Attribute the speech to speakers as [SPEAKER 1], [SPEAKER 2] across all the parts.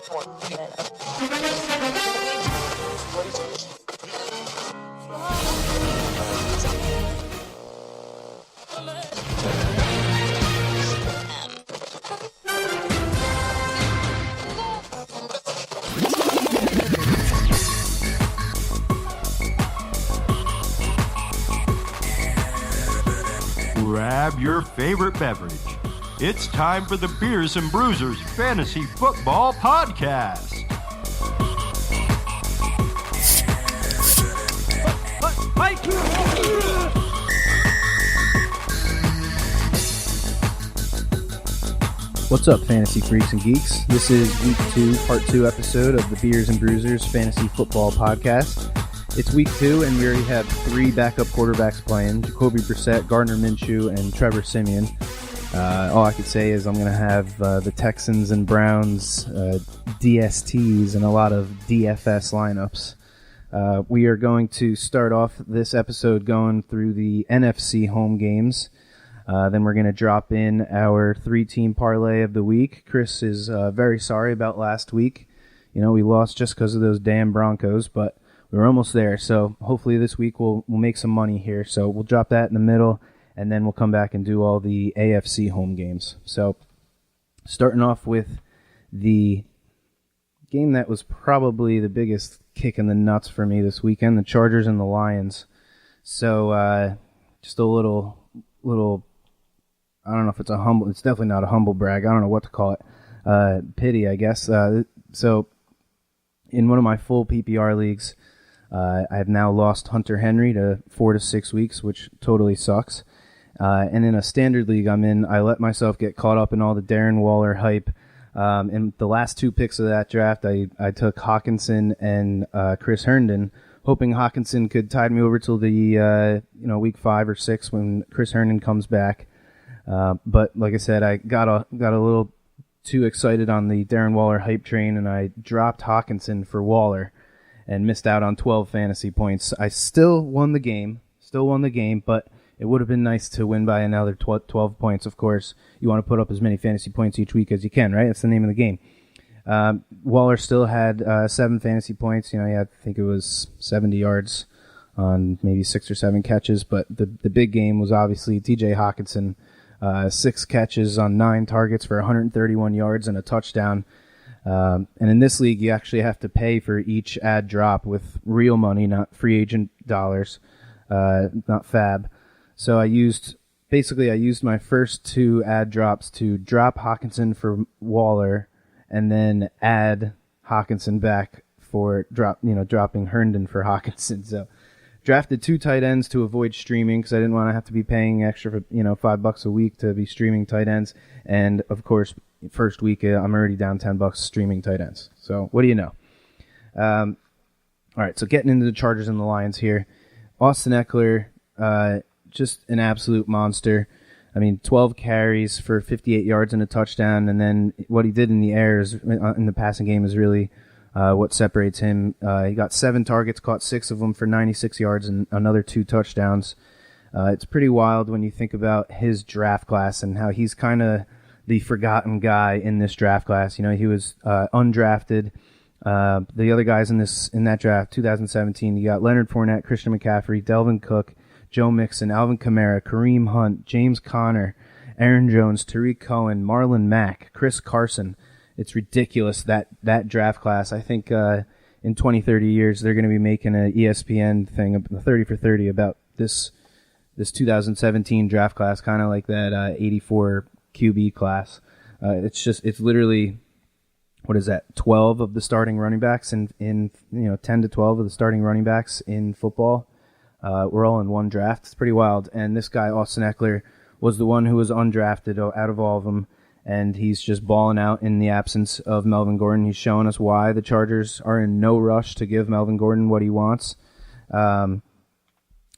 [SPEAKER 1] Grab your favorite beverage. It's time for the Beers and Bruisers Fantasy Football Podcast.
[SPEAKER 2] What's up, fantasy freaks and geeks? This is week 2, part 2 episode of the Beers and Bruisers Fantasy Football Podcast. It's week 2, and we already have 3 backup quarterbacks playing: Jacoby Brissett, Gardner Minshew, and Trevor Siemian. All I could say is I'm going to have the Texans and Browns DSTs and a lot of DFS lineups. We are going to start off this episode going through the NFC home games. Then we're going to drop in our 3-team parlay of the week. Chris is very sorry about last week. You know, we lost just because of those damn Broncos, but we're almost there. So hopefully this week we'll make some money here. So we'll drop that in the middle, and then we'll come back and do all the AFC home games. So starting off with the game that was probably the biggest kick in the nuts for me this weekend, the Chargers and the Lions. So just a little, I don't know if it's definitely not a humble brag. I don't know what to call it. Pity, I guess. So in one of my full PPR leagues, I have now lost Hunter Henry to 4 to 6 weeks, which totally sucks. And in a standard league I'm in, I let myself get caught up in all the Darren Waller hype. In the last 2 picks of that draft, I took Hawkinson and Chris Herndon, hoping Hawkinson could tide me over till the week 5 or 6 when Chris Herndon comes back. But like I said, I got a little too excited on the Darren Waller hype train, and I dropped Hawkinson for Waller and missed out on 12 fantasy points. I still won the game, but it would have been nice to win by another 12 points. Of course, you want to put up as many fantasy points each week as you can, right? That's the name of the game. Waller still had 7 fantasy points. You know, he had, I think it was 70 yards on maybe 6 or 7 catches, but the big game was obviously TJ Hawkinson. 6 catches on 9 targets for 131 yards and a touchdown. And in this league, you actually have to pay for each ad drop with real money, not free agent dollars, not fab. So I used my first 2 ad drops to drop Hawkinson for Waller, and then add Hawkinson back for dropping Herndon for Hawkinson. So drafted 2 tight ends to avoid streaming because I didn't want to have to be paying extra for $5 a week to be streaming tight ends. And of course, first week I'm already down $10 streaming tight ends. So what do you know? All right, so getting into the Chargers and the Lions here. Austin Eckler, just an absolute monster. I mean, 12 carries for 58 yards and a touchdown, and then what he did in the air in the passing game is really what separates him. He got 7 targets, caught 6 of them for 96 yards and another 2 touchdowns. It's pretty wild when you think about his draft class and how he's kind of the forgotten guy in this draft class. You know, he was undrafted. The other guys in that draft, 2017, you got Leonard Fournette, Christian McCaffrey, Delvin Cook, Joe Mixon, Alvin Kamara, Kareem Hunt, James Conner, Aaron Jones, Tariq Cohen, Marlon Mack, Chris Carson. It's ridiculous, that draft class. I think in 20, 30 years, they're going to be making an ESPN thing, a 30 for 30, about this 2017 draft class, kind of like that 84 QB class. It's literally, what is that, 12 of the starting running backs in 10 to 12 of the starting running backs in football. We're all in one draft. It's pretty wild. And this guy, Austin Eckler, was the one who was undrafted out of all of them, and he's just balling out in the absence of Melvin Gordon. He's showing us why the Chargers are in no rush to give Melvin Gordon what he wants. And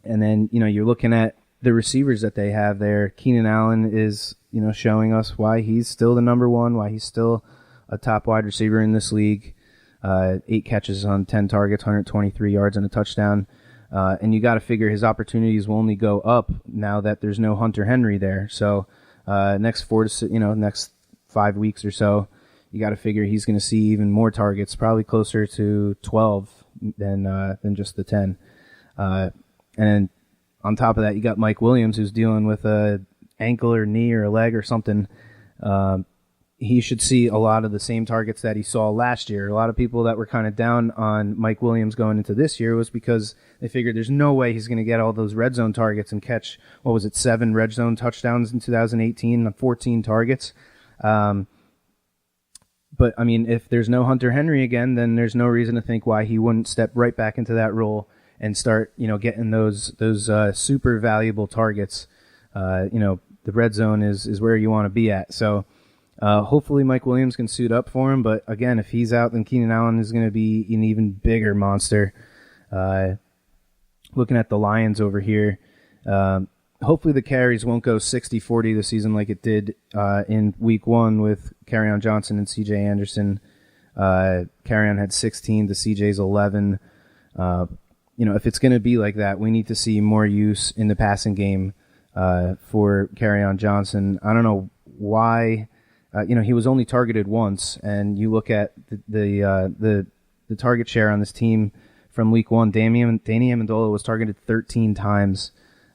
[SPEAKER 2] then, you're looking at the receivers that they have there. Keenan Allen is, showing us why he's still the number one, why he's still a top wide receiver in this league. 8 catches on 10 targets, 123 yards and a touchdown. And you got to figure his opportunities will only go up now that there's no Hunter Henry there. So next 5 weeks or so, you got to figure he's going to see even more targets, probably closer to 12 than just the 10. And then on top of that, you got Mike Williams, who's dealing with a ankle or knee or a leg or something. He should see a lot of the same targets that he saw last year. A lot of people that were kind of down on Mike Williams going into this year was because they figured there's no way he's going to get all those red zone targets and catch, 7 red zone touchdowns in 2018 on 14 targets. But, I mean, if there's no Hunter Henry again, then there's no reason to think why he wouldn't step right back into that role and start, getting those super valuable targets. The red zone is where you want to be at. So hopefully Mike Williams can suit up for him. But again, if he's out, then Keenan Allen is going to be an even bigger monster. Looking at the Lions over here, hopefully the carries won't go 60-40 this season like it did in week 1 with Kerryon Johnson and C.J. Anderson. Kerryon had 16 to C.J.'s 11. If it's going to be like that, we need to see more use in the passing game for Kerryon Johnson. I don't know why. He was only targeted once, and you look at the target share on this team from week 1. Danny Amendola was targeted 13 times.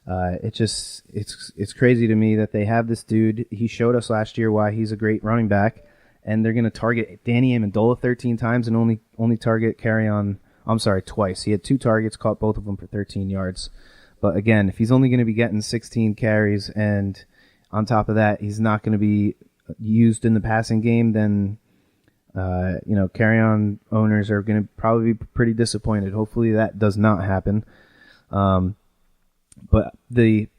[SPEAKER 2] It's crazy to me that they have this dude. He showed us last year why he's a great running back, and they're going to target Danny Amendola 13 times and only target twice. He had 2 targets, caught both of them for 13 yards. But again, if he's only going to be getting 16 carries, and on top of that, he's not going to be used in the passing game, then Kerryon owners are going to probably be pretty disappointed. Hopefully that does not happen. But the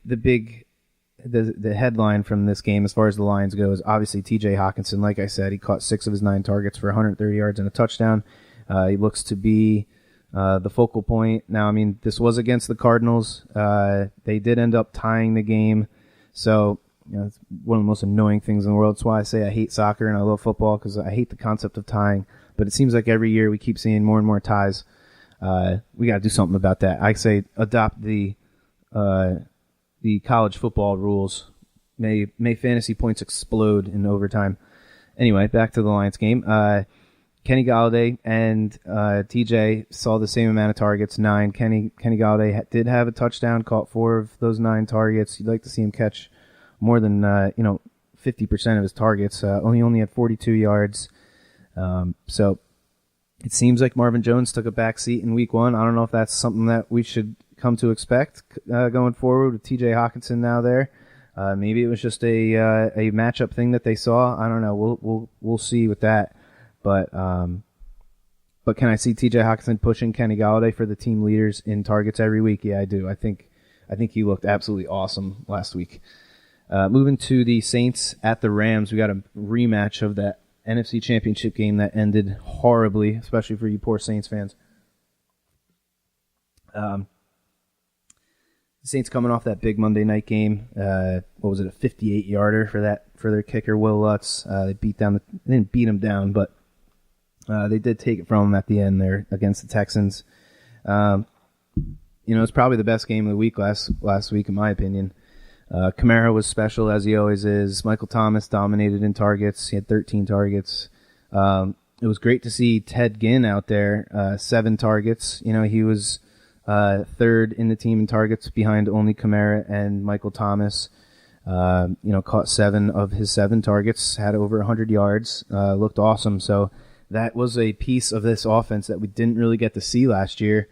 [SPEAKER 2] headline from this game as far as the Lions go is obviously TJ Hawkinson. Like I said, he caught 6 of his 9 targets for 130 yards and a touchdown. He looks to be the focal point. Now, I mean, this was against the Cardinals. They did end up tying the game. So, it's one of the most annoying things in the world. That's why I say I hate soccer and I love football, because I hate the concept of tying. But it seems like every year we keep seeing more and more ties. We got to do something about that. I say adopt the college football rules. May fantasy points explode in overtime. Anyway, back to the Lions game. Kenny Golladay and TJ saw the same amount of targets, 9. Kenny Golladay did have a touchdown, caught 4 of those 9 targets. You'd like to see him catch more than 50% of his targets. Only had 42 yards. So it seems like Marvin Jones took a back seat in week 1. I don't know if that's something that we should come to expect going forward with TJ Hawkinson now there. Maybe it was just a matchup thing that they saw. I don't know. We'll see with that. But can I see TJ Hawkinson pushing Kenny Golladay for the team leaders in targets every week? Yeah, I do. I think he looked absolutely awesome last week. Moving to the Saints at the Rams, we got a rematch of that NFC Championship game that ended horribly, especially for you poor Saints fans. The Saints coming off that big Monday night game. What was it, a 58-yarder for their kicker Will Lutz? They didn't beat him down, but they did take it from him at the end there against the Texans. It's probably the best game of the week last week, in my opinion. Kamara was special, as he always is. Michael Thomas dominated in targets. He had 13 targets. It was great to see Ted Ginn out there, 7 targets. He was third in the team in targets behind only Kamara and Michael Thomas. Caught 7 of his 7 targets, had over 100 yards, looked awesome. So that was a piece of this offense that we didn't really get to see last year.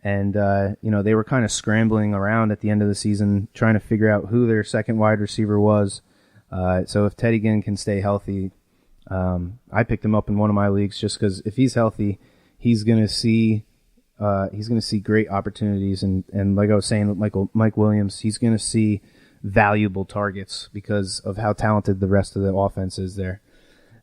[SPEAKER 2] And, they were kind of scrambling around at the end of the season trying to figure out who their second wide receiver was. So if Teddy Ginn can stay healthy, I picked him up in one of my leagues just because if he's healthy, he's going to see great opportunities. And like I was saying with Mike Williams, he's going to see valuable targets because of how talented the rest of the offense is there.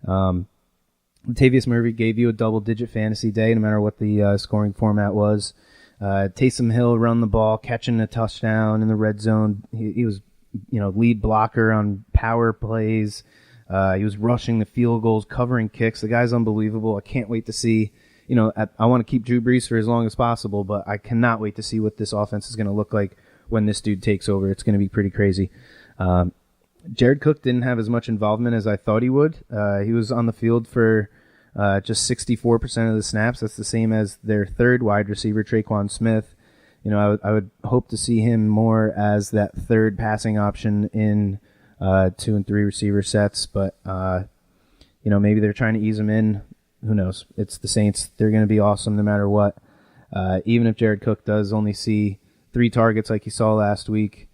[SPEAKER 2] Latavius Murray gave you a double-digit fantasy day no matter what the scoring format was. Taysom Hill run the ball, catching a touchdown in the red zone. He was, lead blocker on power plays. He was rushing the field goals, covering kicks. The guy's unbelievable. I can't wait to see. I want to keep Drew Brees for as long as possible, but I cannot wait to see what this offense is going to look like when this dude takes over. It's going to be pretty crazy. Jared Cook didn't have as much involvement as I thought he would. He was on the field for just 64% of the snaps. That's the same as their third wide receiver, Traquan Smith. I would hope to see him more as that third passing option in 2 and 3 receiver sets, but maybe they're trying to ease him in. Who knows? It's the Saints. They're going to be awesome no matter what. Even if Jared Cook does only see 3 targets like he saw last week,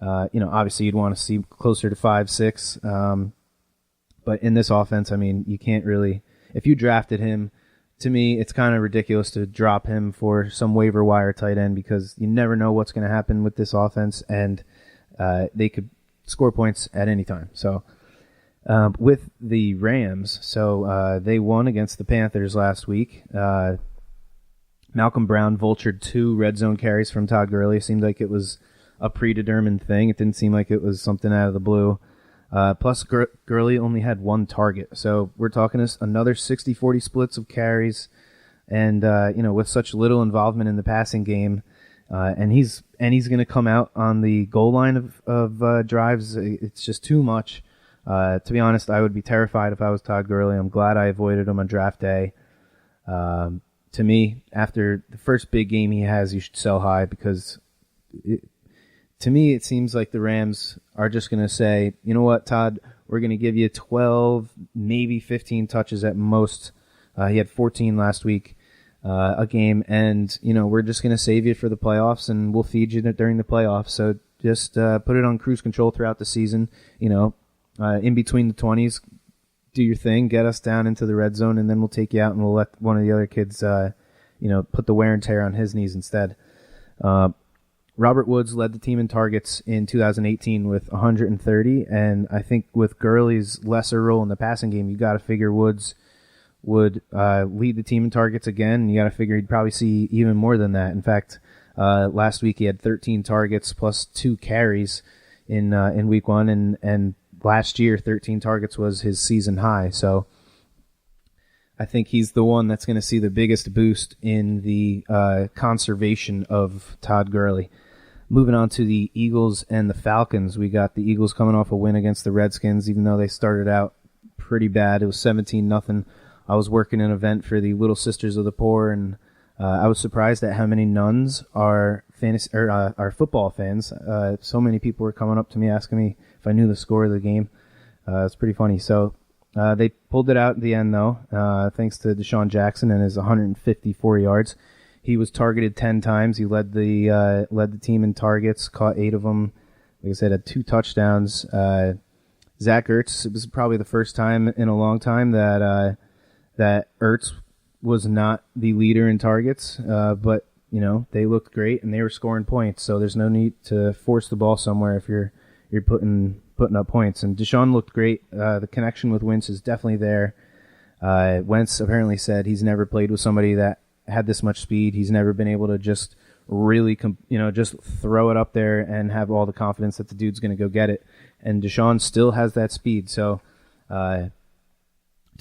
[SPEAKER 2] obviously you'd want to see closer to 5, 6. But in this offense, you can't really. If you drafted him, to me, it's kind of ridiculous to drop him for some waiver wire tight end because you never know what's going to happen with this offense, and they could score points at any time. So with the Rams, they won against the Panthers last week. Malcolm Brown vultured 2 red zone carries from Todd Gurley. It seemed like it was a predetermined thing. It didn't seem like it was something out of the blue. Plus, Gurley only had 1 target. So we're talking another 60-40 splits of carries. And, with such little involvement in the passing game, and he's going to come out on the goal line of drives. It's just too much. To be honest, I would be terrified if I was Todd Gurley. I'm glad I avoided him on draft day. To me, after the first big game he has, you should sell high because to me, it seems like the Rams are just going to say, you know what, Todd, we're going to give you 12, maybe 15 touches at most. He had 14 last week a game, and, we're just going to save you for the playoffs, and we'll feed you during the playoffs. So just put it on cruise control throughout the season, in between the 20s, do your thing, get us down into the red zone, and then we'll take you out, and we'll let one of the other kids, put the wear and tear on his knees instead. Robert Woods led the team in targets in 2018 with 130, and I think with Gurley's lesser role in the passing game, you got to figure Woods would lead the team in targets again, and you got to figure he'd probably see even more than that. In fact, last week he had 13 targets plus 2 carries in week 1, and last year 13 targets was his season high. So I think he's the one that's going to see the biggest boost in the conservation of Todd Gurley. Moving on to the Eagles and the Falcons, we got the Eagles coming off a win against the Redskins, even though they started out pretty bad. It was 17-0. I was working an event for the Little Sisters of the Poor, and I was surprised at how many nuns are football fans. So many people were coming up to me asking me if I knew the score of the game. It's pretty funny. So they pulled it out at the end, though, thanks to Deshaun Jackson and his 154 yards. He was targeted 10 times. He led the team in targets, caught 8 of them. Like I said, had 2 touchdowns. Zach Ertz, it was probably the first time in a long time that Ertz was not the leader in targets, but they looked great and they were scoring points. So there's no need to force the ball somewhere if you're putting up points. And Deshaun looked great. The connection with Wentz is definitely there. Wentz apparently said he's never played with somebody that had this much speed. He's never been able to just really, just throw it up there and have all the confidence that the dude's going to go get it. And Deshaun still has that speed. So, to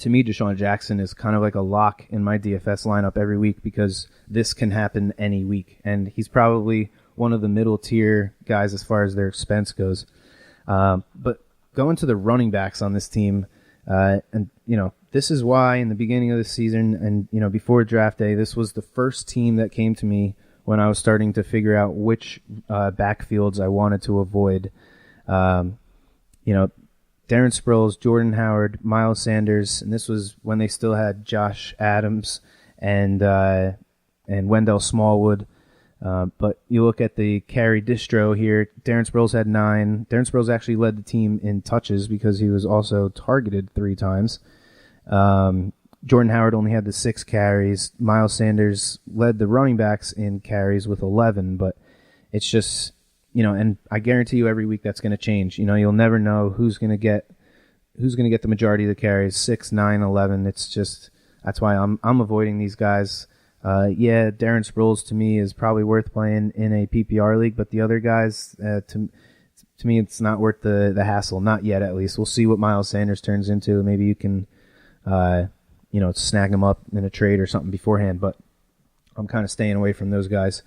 [SPEAKER 2] me, Deshaun Jackson is kind of like a lock in my DFS lineup every week because this can happen any week. And he's probably one of the middle tier guys as far as their expense goes. But going to the running backs on this team, this is why in the beginning of the season and, before draft day, this was the first team that came to me when I was starting to figure out which backfields I wanted to avoid. Darren Sproles, Jordan Howard, Miles Sanders, and this was when they still had Josh Adams and Wendell Smallwood. But you look at the carry distro here, Darren Sproles had 9. Darren Sproles actually led the team in touches because he was also targeted 3 times. Jordan Howard only had the 6 carries. Miles Sanders led the running backs in carries with 11, but it's just, and I guarantee you every week that's going to change. You'll never know who's going to get the majority of the carries, 6, 9, 11. It's just, that's why I'm avoiding these guys. Darren Sproles to me is probably worth playing in a PPR league, but the other guys, to me, it's not worth the hassle. Not yet, at least. We'll see what Miles Sanders turns into. Maybe you can, snag him up in a trade or something beforehand, but I'm kind of staying away from those guys.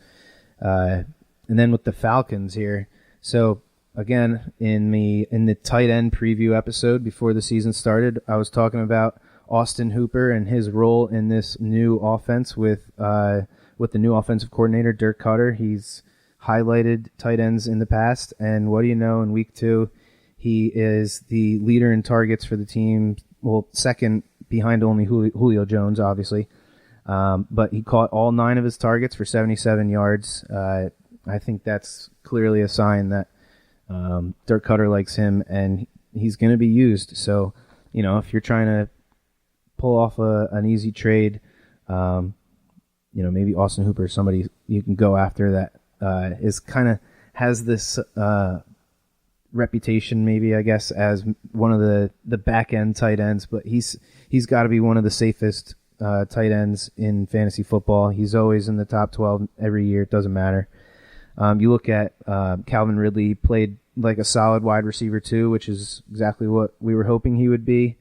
[SPEAKER 2] And then with the Falcons here, so again, in the tight end preview episode before the season started, I was talking about Austin Hooper and his role in this new offense with the new offensive coordinator, Dirk Cutter. He's highlighted tight ends in the past, and what do you know, in week 2, he is the leader in targets for the team, well, second behind only Julio Jones, obviously. But he caught all 9 of his targets for 77 yards. I think that's clearly a sign that Dirk Cutter likes him, and he's going to be used. So, if you're trying to pull off an easy trade, maybe Austin Hooper is somebody you can go after that is kind of has this reputation, maybe, I guess, as one of the back end tight ends, but he's got to be one of the safest tight ends in fantasy football. He's always in the top 12 every year. It doesn't matter. You look at Calvin Ridley, played like a solid wide receiver too, which is exactly what we were hoping he would be.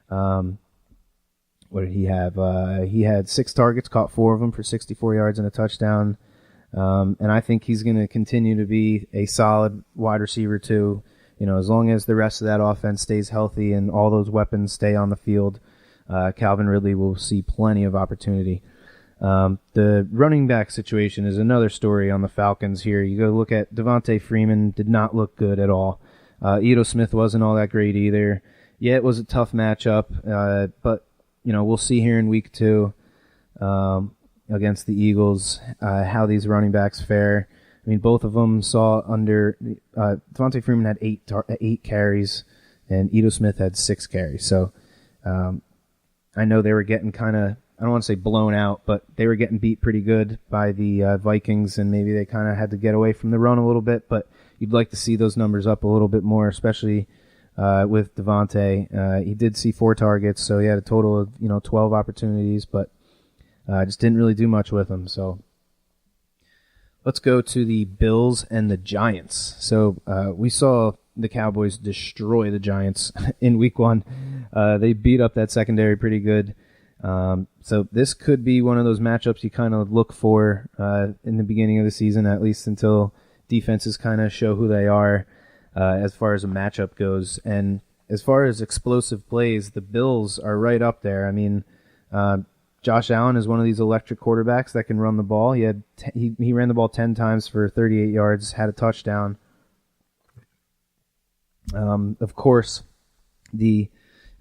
[SPEAKER 2] What did he have? He had 6 targets, caught 4 of them for 64 yards and a touchdown. And I think he's going to continue to be a solid wide receiver too. As long as the rest of that offense stays healthy and all those weapons stay on the field, Calvin Ridley will see plenty of opportunity. The running back situation is another story on the Falcons here. You go look at Devontae Freeman, did not look good at all. Ito Smith wasn't all that great either. Yeah, it was a tough matchup, but we'll see here in week 2 against the Eagles how these running backs fare. I mean, both of them saw under Devontae Freeman had 8 carries, and Ito Smith had 6 carries. So I know they were getting kind of, I don't want to say blown out, but they were getting beat pretty good by the Vikings, and maybe they kind of had to get away from the run a little bit. But you'd like to see those numbers up a little bit more, especially with Devontae. He did see 4 targets, so he had a total of 12 opportunities, but just didn't really do much with them. So let's go to the Bills and the Giants. So we saw the Cowboys destroy the Giants in week 1. They beat up that secondary pretty good. So this could be one of those matchups you kind of look for in the beginning of the season, at least until defenses kind of show who they are as far as a matchup goes. And as far as explosive plays, the Bills are right up there. I mean, Josh Allen is one of these electric quarterbacks that can run the ball. He ran the ball 10 times for 38 yards, had a touchdown. Of course, the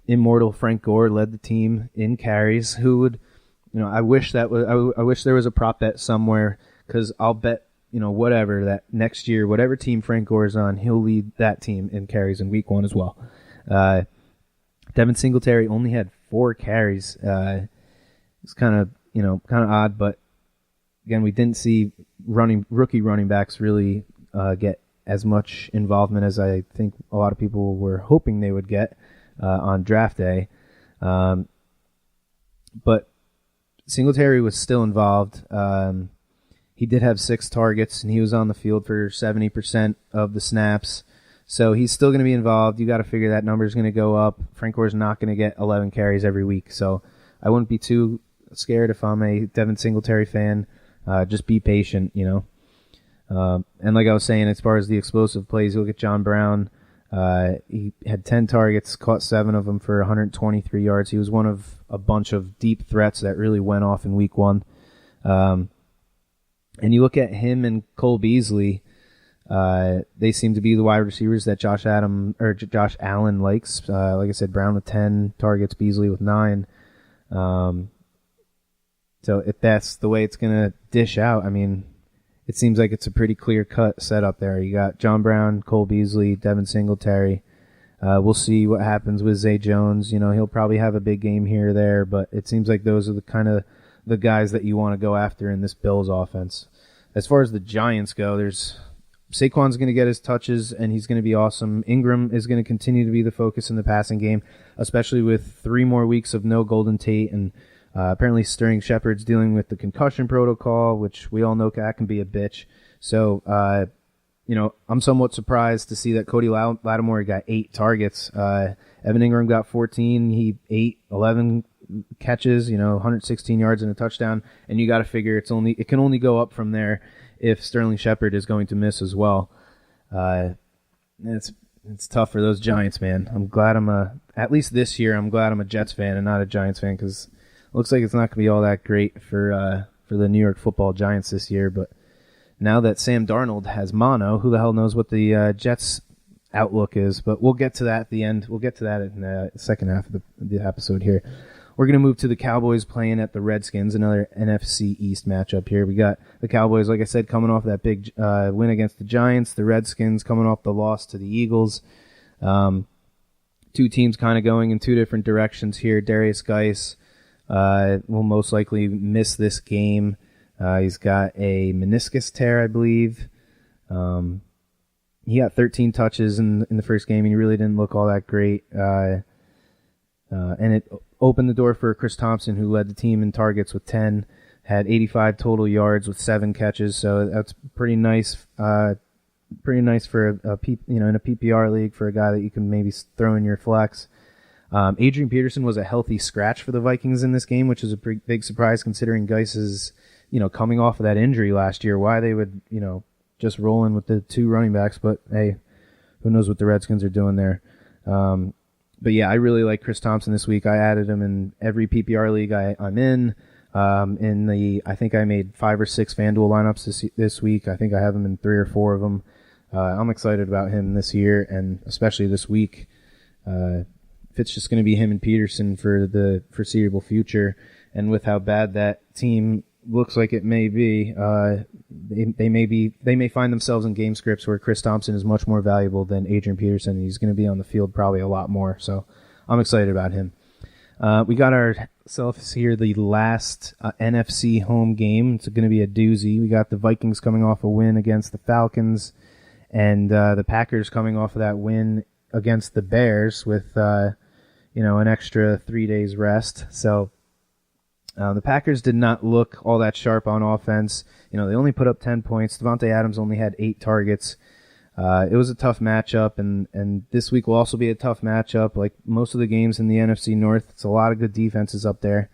[SPEAKER 2] immortal Frank Gore led the team in carries. Who would, I wish there was a prop bet somewhere, because I'll bet, whatever, that next year, whatever team Frank Gore is on, he'll lead that team in carries in week 1 as well. Devin Singletary only had 4 carries. It's kind of odd, but again, we didn't see rookie running backs really get as much involvement as I think a lot of people were hoping they would get on draft day. But Singletary was still involved. He did have 6 targets, and he was on the field for 70% of the snaps. So he's still going to be involved. You got to figure that number is going to go up. Frank Gore's not going to get 11 carries every week, so I wouldn't be too scared if I'm a Devin Singletary fan. Just be patient, And like I was saying, as far as the explosive plays, you look at John Brown. He had 10 targets, caught 7 of them for 123 yards. He was one of a bunch of deep threats that really went off in week 1. And you look at him and Cole Beasley, they seem to be the wide receivers that Josh Allen likes. Like I said, Brown with 10 targets, Beasley with 9. So if that's the way it's going to dish out, I mean, it seems like it's a pretty clear-cut setup there. You got John Brown, Cole Beasley, Devin Singletary. We'll see what happens with Zay Jones. He'll probably have a big game here or there, but it seems like those are the kind of the guys that you want to go after in this Bills offense. As far as the Giants go, Saquon's going to get his touches, and he's going to be awesome. Ingram is going to continue to be the focus in the passing game, especially with 3 more weeks of no Golden Tate, and apparently Sterling Shepard's dealing with the concussion protocol, which we all know that can be a bitch. So, I'm somewhat surprised to see that Cody Lattimore got 8 targets. Evan Ingram got 14. He 11 catches, 116 yards and a touchdown. And you got to figure it can only go up from there if Sterling Shepard is going to miss as well. It's tough for those Giants, man. I'm glad at least this year, I'm glad I'm a Jets fan and not a Giants fan, because it looks like it's not going to be all that great for the New York Football Giants this year. But now that Sam Darnold has mono, who the hell knows what the Jets' outlook is? But we'll get to that at the end. We'll get to that in the second half of the episode here. We're going to move to the Cowboys playing at the Redskins, another NFC East matchup here. We got the Cowboys, like I said, coming off that big win against the Giants. The Redskins coming off the loss to the Eagles. Two teams kind of going in two different directions here. Darius Geis will most likely miss this game. He's got a meniscus tear, I believe. He got 13 touches in the first game, and he really didn't look all that great. And it opened the door for Chris Thompson, who led the team in targets with 10, had 85 total yards with 7 catches. So that's pretty nice. Pretty nice for in a PPR league for a guy that you can maybe throw in your flex. Adrian Peterson was a healthy scratch for the Vikings in this game, which is a big surprise considering Geis is, coming off of that injury last year. Why they would, just roll in with the two running backs, but hey, who knows what the Redskins are doing there. But yeah, I really like Chris Thompson this week. I added him in every PPR league I'm in. I think I made 5 or 6 FanDuel lineups this week. I think I have him in 3 or 4 of them. I'm excited about him this year, and especially this week. If it's just going to be him and Peterson for the foreseeable future, and with how bad that team looks like it may be, they may find themselves in game scripts where Chris Thompson is much more valuable than Adrian Peterson. He's going to be on the field probably a lot more, so I'm excited about him. We got ourselves here the last NFC home game. It's going to be a doozy. We got the Vikings coming off a win against the Falcons, and the Packers coming off of that win against the Bears with an extra 3 days rest. So the Packers did not look all that sharp on offense. They only put up 10 points. Devontae Adams only had 8 targets. It was a tough matchup, and this week will also be a tough matchup. Like most of the games in the NFC North, it's a lot of good defenses up there.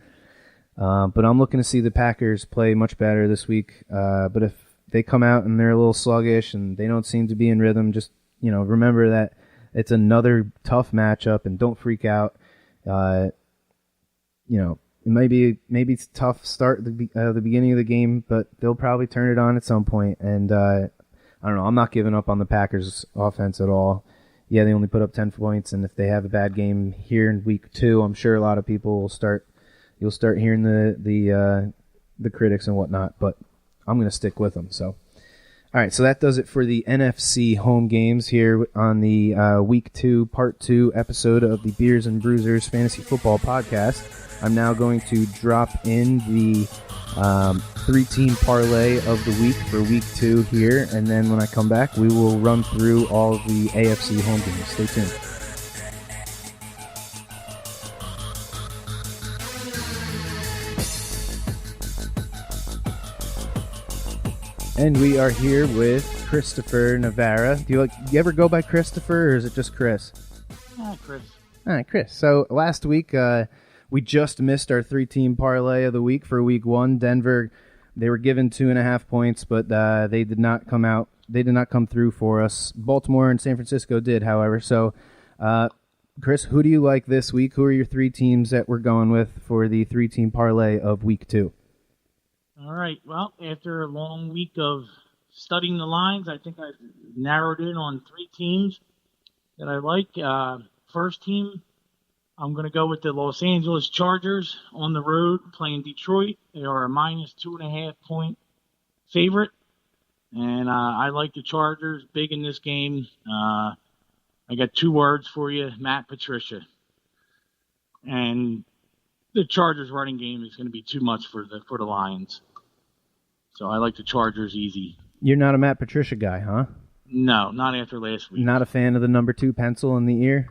[SPEAKER 2] But I'm looking to see the Packers play much better this week. But if they come out and they're a little sluggish and they don't seem to be in rhythm, just remember that it's another tough matchup, and don't freak out. It maybe it's a tough start at the beginning of the game, but they'll probably turn it on at some point. And I don't know. I'm not giving up on the Packers' offense at all. Yeah, they only put up 10 points, and if they have a bad game here in week 2, I'm sure a lot of people will start. You'll start hearing the critics and whatnot, but I'm going to stick with them. So, all right. So that does it for the NFC home games here on the week 2, part 2 episode of the Beers and Bruisers Fantasy Football Podcast. I'm now going to drop in the 3-team parlay of the week for week 2 here, and then when I come back, we will run through all of the AFC home games. Stay tuned. And we are here with Christopher Navarra. Do you ever go by Christopher, or is it just Chris?
[SPEAKER 3] Chris.
[SPEAKER 2] All right, Chris. So last week, we just missed our 3-team parlay of the week for week 1. Denver, they were given 2.5 points, but they did not come out. They did not come through for us. Baltimore and San Francisco did, however. So, Chris, who do you like this week? Who are your 3 teams that we're going with for the 3-team parlay of week 2?
[SPEAKER 3] All right. Well, after a long week of studying the lines, I think I've narrowed in on 3 teams that I like. First team, I'm going to go with the Los Angeles Chargers on the road playing Detroit. They are a -2.5 point favorite, and I like the Chargers big in this game. I got 2 words for you: Matt Patricia. And the Chargers running game is going to be too much for the Lions, so I like the Chargers easy.
[SPEAKER 2] You're not a Matt Patricia guy, huh?
[SPEAKER 3] No, not after last week.
[SPEAKER 2] Not a fan of the number 2 pencil in the ear?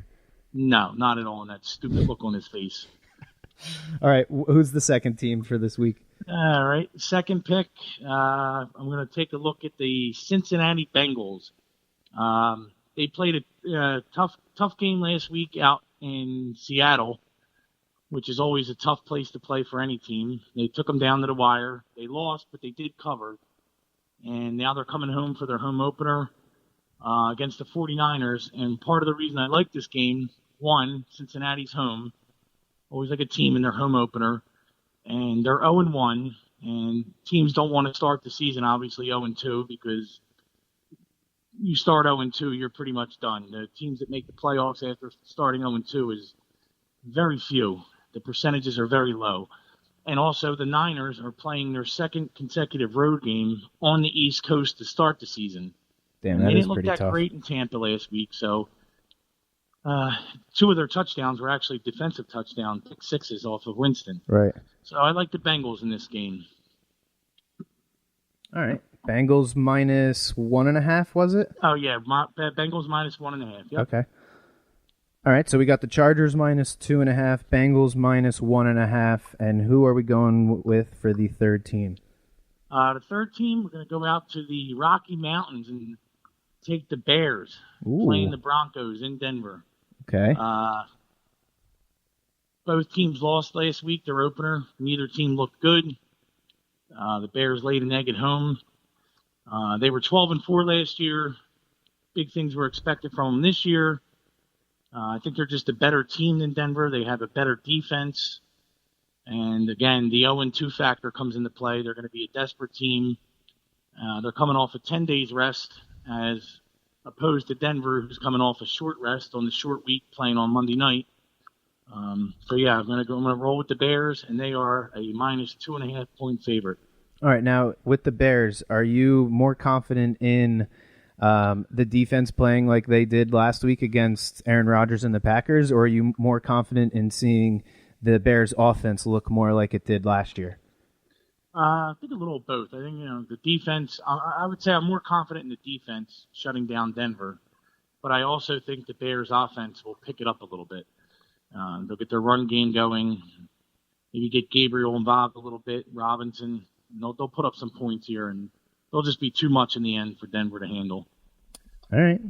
[SPEAKER 3] No, not at all, and that stupid look on his face.
[SPEAKER 2] All right, who's the second team for this week?
[SPEAKER 3] All right, second pick, I'm going to take a look at the Cincinnati Bengals. They played a tough game last week out in Seattle, which is always a tough place to play for any team. They took them down to the wire. They lost, but they did cover. And now they're coming home for their home opener against the 49ers. And part of the reason I like this game, one, Cincinnati's home. Always like a team in their home opener. And they're 0-1. And teams don't want to start the season, obviously, 0-2, because you start 0-2, you're pretty much done. The teams that make the playoffs after starting 0-2 is very few. The percentages are very low. And also, the Niners are playing their second consecutive road game on the East Coast to start the season.
[SPEAKER 2] Damn,
[SPEAKER 3] and
[SPEAKER 2] that
[SPEAKER 3] they
[SPEAKER 2] is
[SPEAKER 3] didn't look
[SPEAKER 2] pretty
[SPEAKER 3] that
[SPEAKER 2] tough.
[SPEAKER 3] great in Tampa last week, so 2 of their touchdowns were actually defensive touchdowns, pick sixes off of Winston.
[SPEAKER 2] Right.
[SPEAKER 3] So I like the Bengals in this game.
[SPEAKER 2] All right. Bengals minus 1.5, was it?
[SPEAKER 3] Oh, yeah. Bengals minus 1.5. Yep.
[SPEAKER 2] Okay. All right, so we got the Chargers minus 2.5, Bengals minus 1.5, and who are we going with for the third team?
[SPEAKER 3] The third team, we're going to go out to the Rocky Mountains and take the Bears, playing the Broncos in Denver.
[SPEAKER 2] Okay.
[SPEAKER 3] Both teams lost last week, their opener. Neither team looked good. The Bears laid an egg at home. They were 12-4 last year. Big things were expected from them this year. I think they're just a better team than Denver. They have a better defense. And again, the 0-2 factor comes into play. They're going to be a desperate team. They're coming off a 10 days rest as opposed to Denver, who's coming off a short rest on the short week playing on Monday night. So yeah, I'm going to roll with the Bears, and they are a minus 2.5 point favorite.
[SPEAKER 2] All right, now with the Bears, are you more confident in the defense playing like they did last week against Aaron Rodgers and the Packers, or are you more confident in seeing the Bears offense look more like it did last year?
[SPEAKER 3] I think a little of both. I think, the defense, I would say I'm more confident in the defense shutting down Denver, but I also think the Bears offense will pick it up a little bit. They'll get their run game going, maybe get Gabriel involved a little bit, Robinson. They'll put up some points here, and they'll just be too much in the end for Denver to handle.
[SPEAKER 2] All right.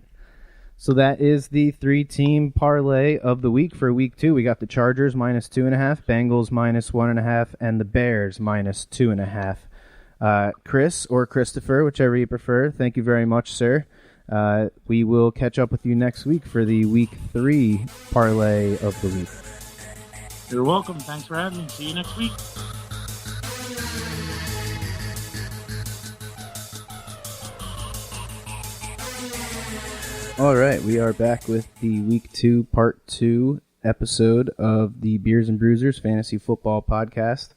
[SPEAKER 2] So that is the 3-team parlay of the week for week 2. We got the Chargers minus 2.5, Bengals minus 1.5, and the Bears minus 2.5. Chris or Christopher, whichever you prefer, thank you very much, sir. We will catch up with you next week for the week 3 parlay of the week.
[SPEAKER 3] You're welcome. Thanks for having me. See you next week.
[SPEAKER 2] All right, we are back with the Week 2, Part 2 episode of the Beers and Bruisers Fantasy Football Podcast.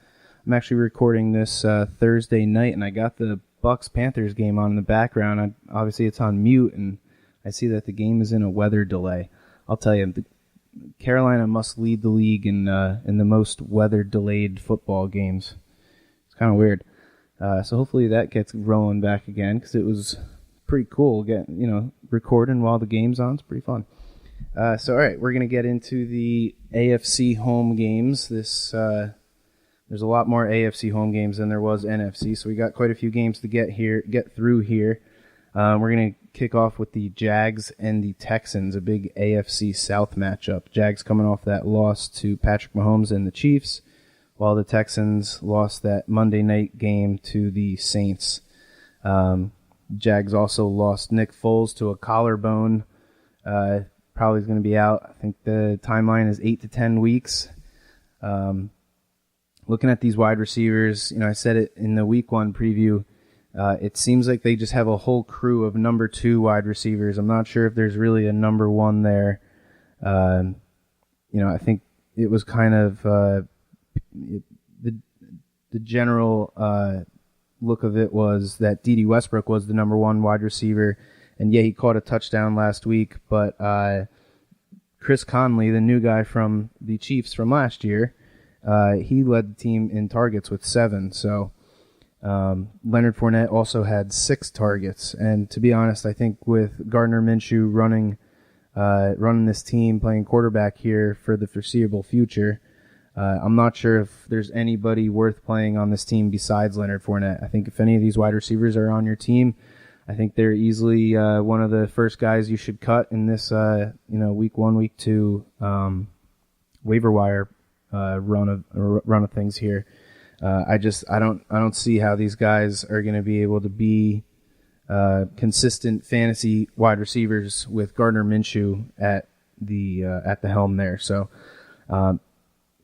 [SPEAKER 2] I'm actually recording this Thursday night, and I got the Bucs-Panthers game on in the background. Obviously, it's on mute, and I see that the game is in a weather delay. I'll tell you, Carolina must lead the league in the most weather-delayed football games. It's kind of weird. So hopefully that gets rolling back again, because it was pretty cool recording while the game's on. It's pretty fun. So all right, we're going to get into the AFC home games. There's a lot more AFC home games than there was NFC, so we got quite a few games to get through here. We're going to kick off with the Jags and the Texans, a big AFC South matchup. Jags coming off that loss to Patrick Mahomes and the Chiefs, while the Texans lost that Monday night game to the Saints. Jags also lost Nick Foles to a collarbone. Probably is going to be out. I think the timeline is 8 to 10 weeks. Looking at these wide receivers, I said it in the Week 1 preview. It seems like they just have a whole crew of number 2 wide receivers. I'm not sure if there's really a number 1 there. I think it was kind of the general look of it was that Dede Westbrook was the number 1 wide receiver, and yeah, he caught a touchdown last week, but Chris Conley, the new guy from the Chiefs from last year, he led the team in targets with 7, so Leonard Fournette also had 6 targets, and to be honest, I think with Gardner Minshew running this team, playing quarterback here for the foreseeable future, I'm not sure if there's anybody worth playing on this team besides Leonard Fournette. I think if any of these wide receivers are on your team, I think they're easily one of the first guys you should cut in this Week 1, Week 2 waiver wire run of things here. I don't see how these guys are going to be able to be consistent fantasy wide receivers with Gardner Minshew at the helm there. So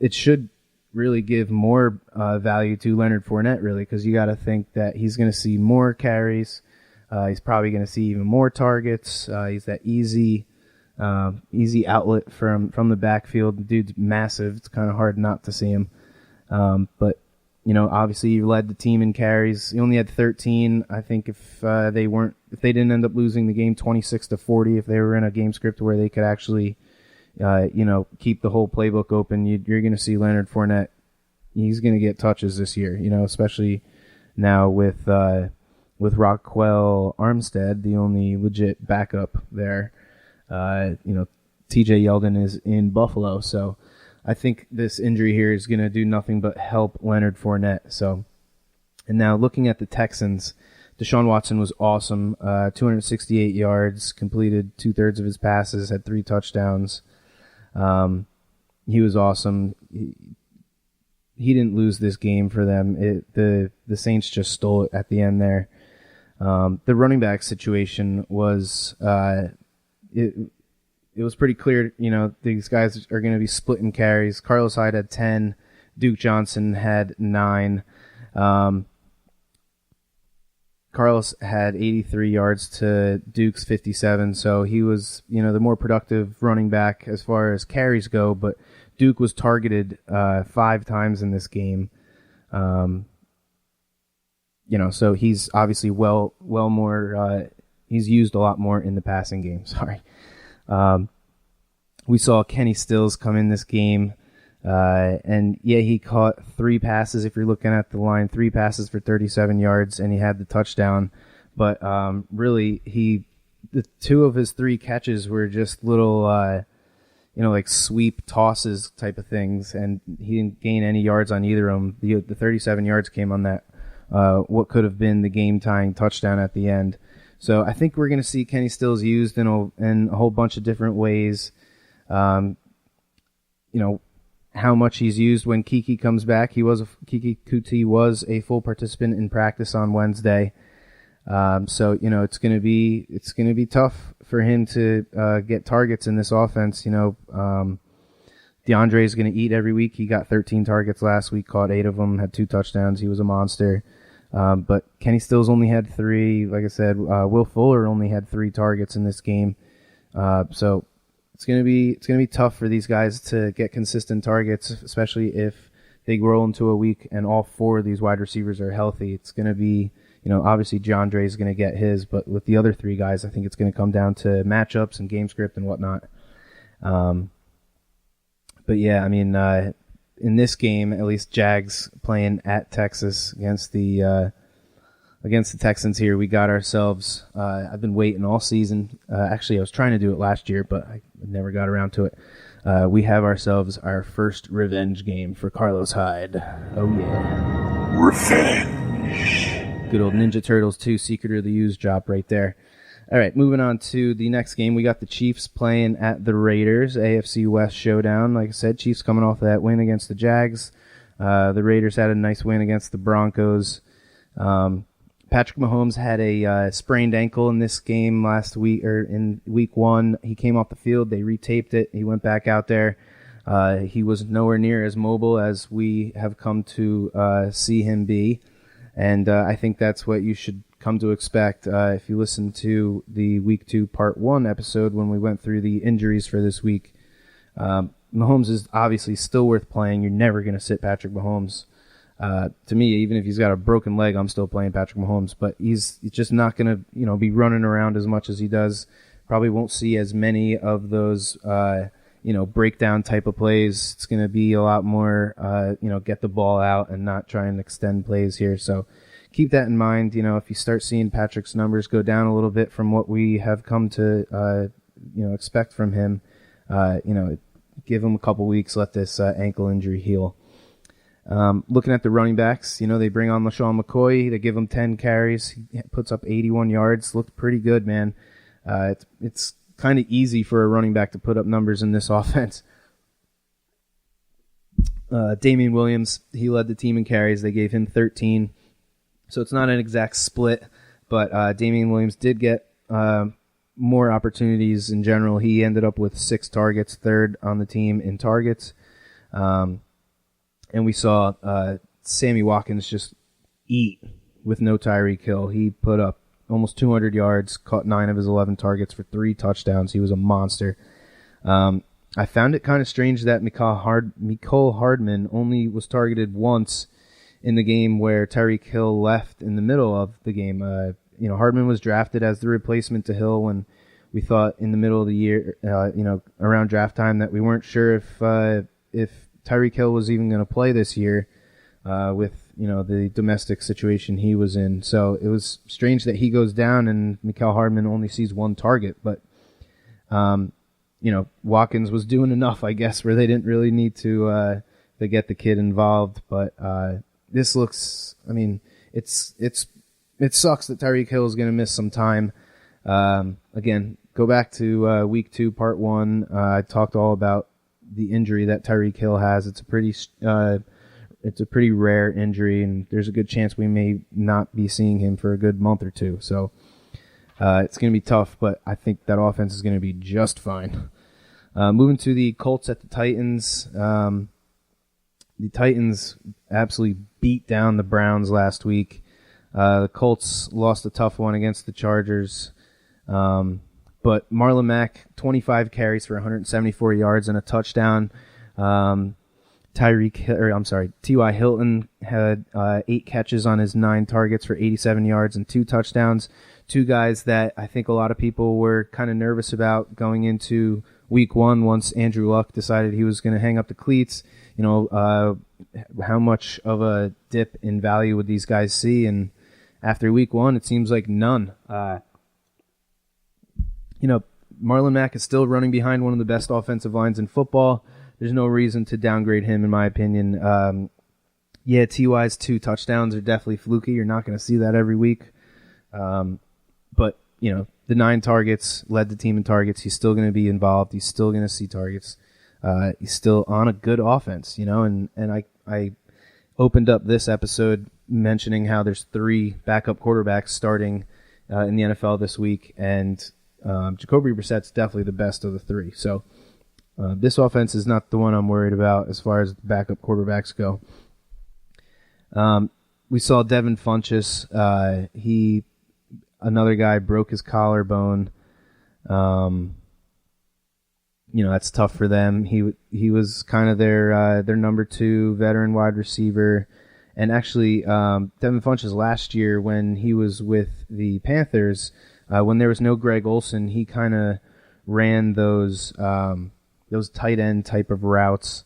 [SPEAKER 2] it should really give more value to Leonard Fournette, really, because you got to think that he's going to see more carries. He's probably going to see even more targets. He's that easy outlet from the backfield. The dude's massive. It's kind of hard not to see him. But obviously he led the team in carries. He only had 13. I think if they didn't end up losing the game 26-40, if they were in a game script where they could actually keep the whole playbook open, you're going to see Leonard Fournette. He's going to get touches this year, especially now with Raquel Armstead, the only legit backup there. TJ Yeldon is in Buffalo, so I think this injury here is going to do nothing but help Leonard Fournette. So, and now looking at the Texans, Deshaun Watson was awesome. 268 yards, completed 2/3 of his passes, had 3 touchdowns. He was awesome. He didn't lose this game for them. The Saints just stole it at the end there. The running back situation was it was pretty clear. These guys are going to be splitting carries. Carlos Hyde had 10. Duke Johnson had 9. Carlos had 83 yards to Duke's 57, so he was, the more productive running back as far as carries go, but Duke was targeted 5 times in this game. So he's obviously well more, he's used a lot more in the passing game, sorry. We saw Kenny Stills come in this game. And he caught 3 passes. If you're looking at the line, 3 passes for 37 yards, and he had the touchdown. But really, the 2 of his 3 catches were just little, like sweep tosses type of things, and he didn't gain any yards on either of them. The 37 yards came on that what could have been the game-tying touchdown at the end. So I think we're going to see Kenny Stills used in a whole bunch of different ways. How much he's used when Kiki comes back. Kiki Kuti was a full participant in practice on Wednesday. So it's going to be tough for him to get targets in this offense. DeAndre is going to eat every week. He got 13 targets last week, caught 8 of them, had 2 touchdowns. He was a monster. But Kenny Stills only had 3. Like I said, Will Fuller only had 3 targets in this game. So it's gonna be tough for these guys to get consistent targets, especially if they roll into a week and all 4 of these wide receivers are healthy. It's gonna be, obviously DeAndre is gonna get his, but with the other 3 guys, I think it's gonna come down to matchups and game script and whatnot. But yeah, I mean, in this game, at least Jags playing at Texas against the Texans here, we got ourselves, I've been waiting all season. Actually, I was trying to do it last year, but I never got around to it. We have ourselves our first revenge game for Carlos Hyde. Oh, yeah.
[SPEAKER 1] Revenge.
[SPEAKER 2] Good old Ninja Turtles 2 Secret of the Use drop right there. All right, moving on to the next game. We got the Chiefs playing at the Raiders, AFC West showdown. Like I said, Chiefs coming off that win against the Jags. The Raiders had a nice win against the Broncos. Patrick Mahomes had a sprained ankle in this game last week, or in week 1. He came off the field. They retaped it. He went back out there. He was nowhere near as mobile as we have come to see him be. And I think that's what you should come to expect if you listen to the Week 2 Part 1 episode when we went through the injuries for this week. Mahomes is obviously still worth playing. You're never going to sit Patrick Mahomes. To me, even if he's got a broken leg, I'm still playing Patrick Mahomes. But he's just not going to be running around as much as he does. Probably won't see as many of those breakdown type of plays. It's going to be a lot more get the ball out and not try and extend plays here. So keep that in mind. If you start seeing Patrick's numbers go down a little bit from what we have come to expect from him, give him a couple weeks, let this ankle injury heal. Looking at the running backs, they bring on LaShawn McCoy. They give him 10 carries. He puts up 81 yards. Looked pretty good, man. It's kind of easy for a running back to put up numbers in this offense. Damian Williams, he led the team in carries. They gave him 13. So it's not an exact split. But Damian Williams did get more opportunities in general. He ended up with 6 targets, third on the team in targets. And we saw Sammy Watkins just eat with no Tyreek Hill. He put up almost 200 yards, caught 9 of his 11 targets for 3 touchdowns. He was a monster. I found it kind of strange that Mecole Hardman only was targeted once in the game where Tyreek Hill left in the middle of the game. Hardman was drafted as the replacement to Hill when we thought in the middle of the year, around draft time, that we weren't sure if Tyreek Hill was even going to play this year with the domestic situation he was in. So it was strange that he goes down and Mecole Hardman only sees 1 target, but Watkins was doing enough, I guess, where they didn't really need to get the kid involved. But this looks, it sucks that Tyreek Hill is going to miss some time. Again, go back to week 2, part 1. I talked all about the injury that Tyreek Hill has. It's a pretty rare injury, and there's a good chance we may not be seeing him for a good month or 2. So it's going to be tough, but I think that offense is going to be just fine. Moving to the Colts at the Titans. The Titans absolutely beat down the Browns last week. The Colts lost a tough one against the Chargers. But Marlon Mack, 25 carries for 174 yards and a touchdown. T.Y. Hilton had 8 catches on his 9 targets for 87 yards and 2 touchdowns. 2 guys that I think a lot of people were kind of nervous about going into week 1 once Andrew Luck decided he was going to hang up the cleats. How much of a dip in value would these guys see? And after week 1, it seems like none. Marlon Mack is still running behind one of the best offensive lines in football. There's no reason to downgrade him, in my opinion. T.Y.'s 2 touchdowns are definitely fluky. You're not going to see that every week. But the 9 targets led the team in targets. He's still going to be involved. He's still going to see targets. He's still on a good offense, and I opened up this episode mentioning how there's 3 backup quarterbacks starting in the NFL this week, and Jacoby Brissett's definitely the best of the 3. So this offense is not the one I'm worried about as far as backup quarterbacks go. We saw Devin Funchess. Another guy broke his collarbone. That's tough for them. He was kind of their number 2 veteran wide receiver. And actually, Devin Funchess last year when he was with the Panthers, when there was no Greg Olsen, he kind of ran those tight end type of routes.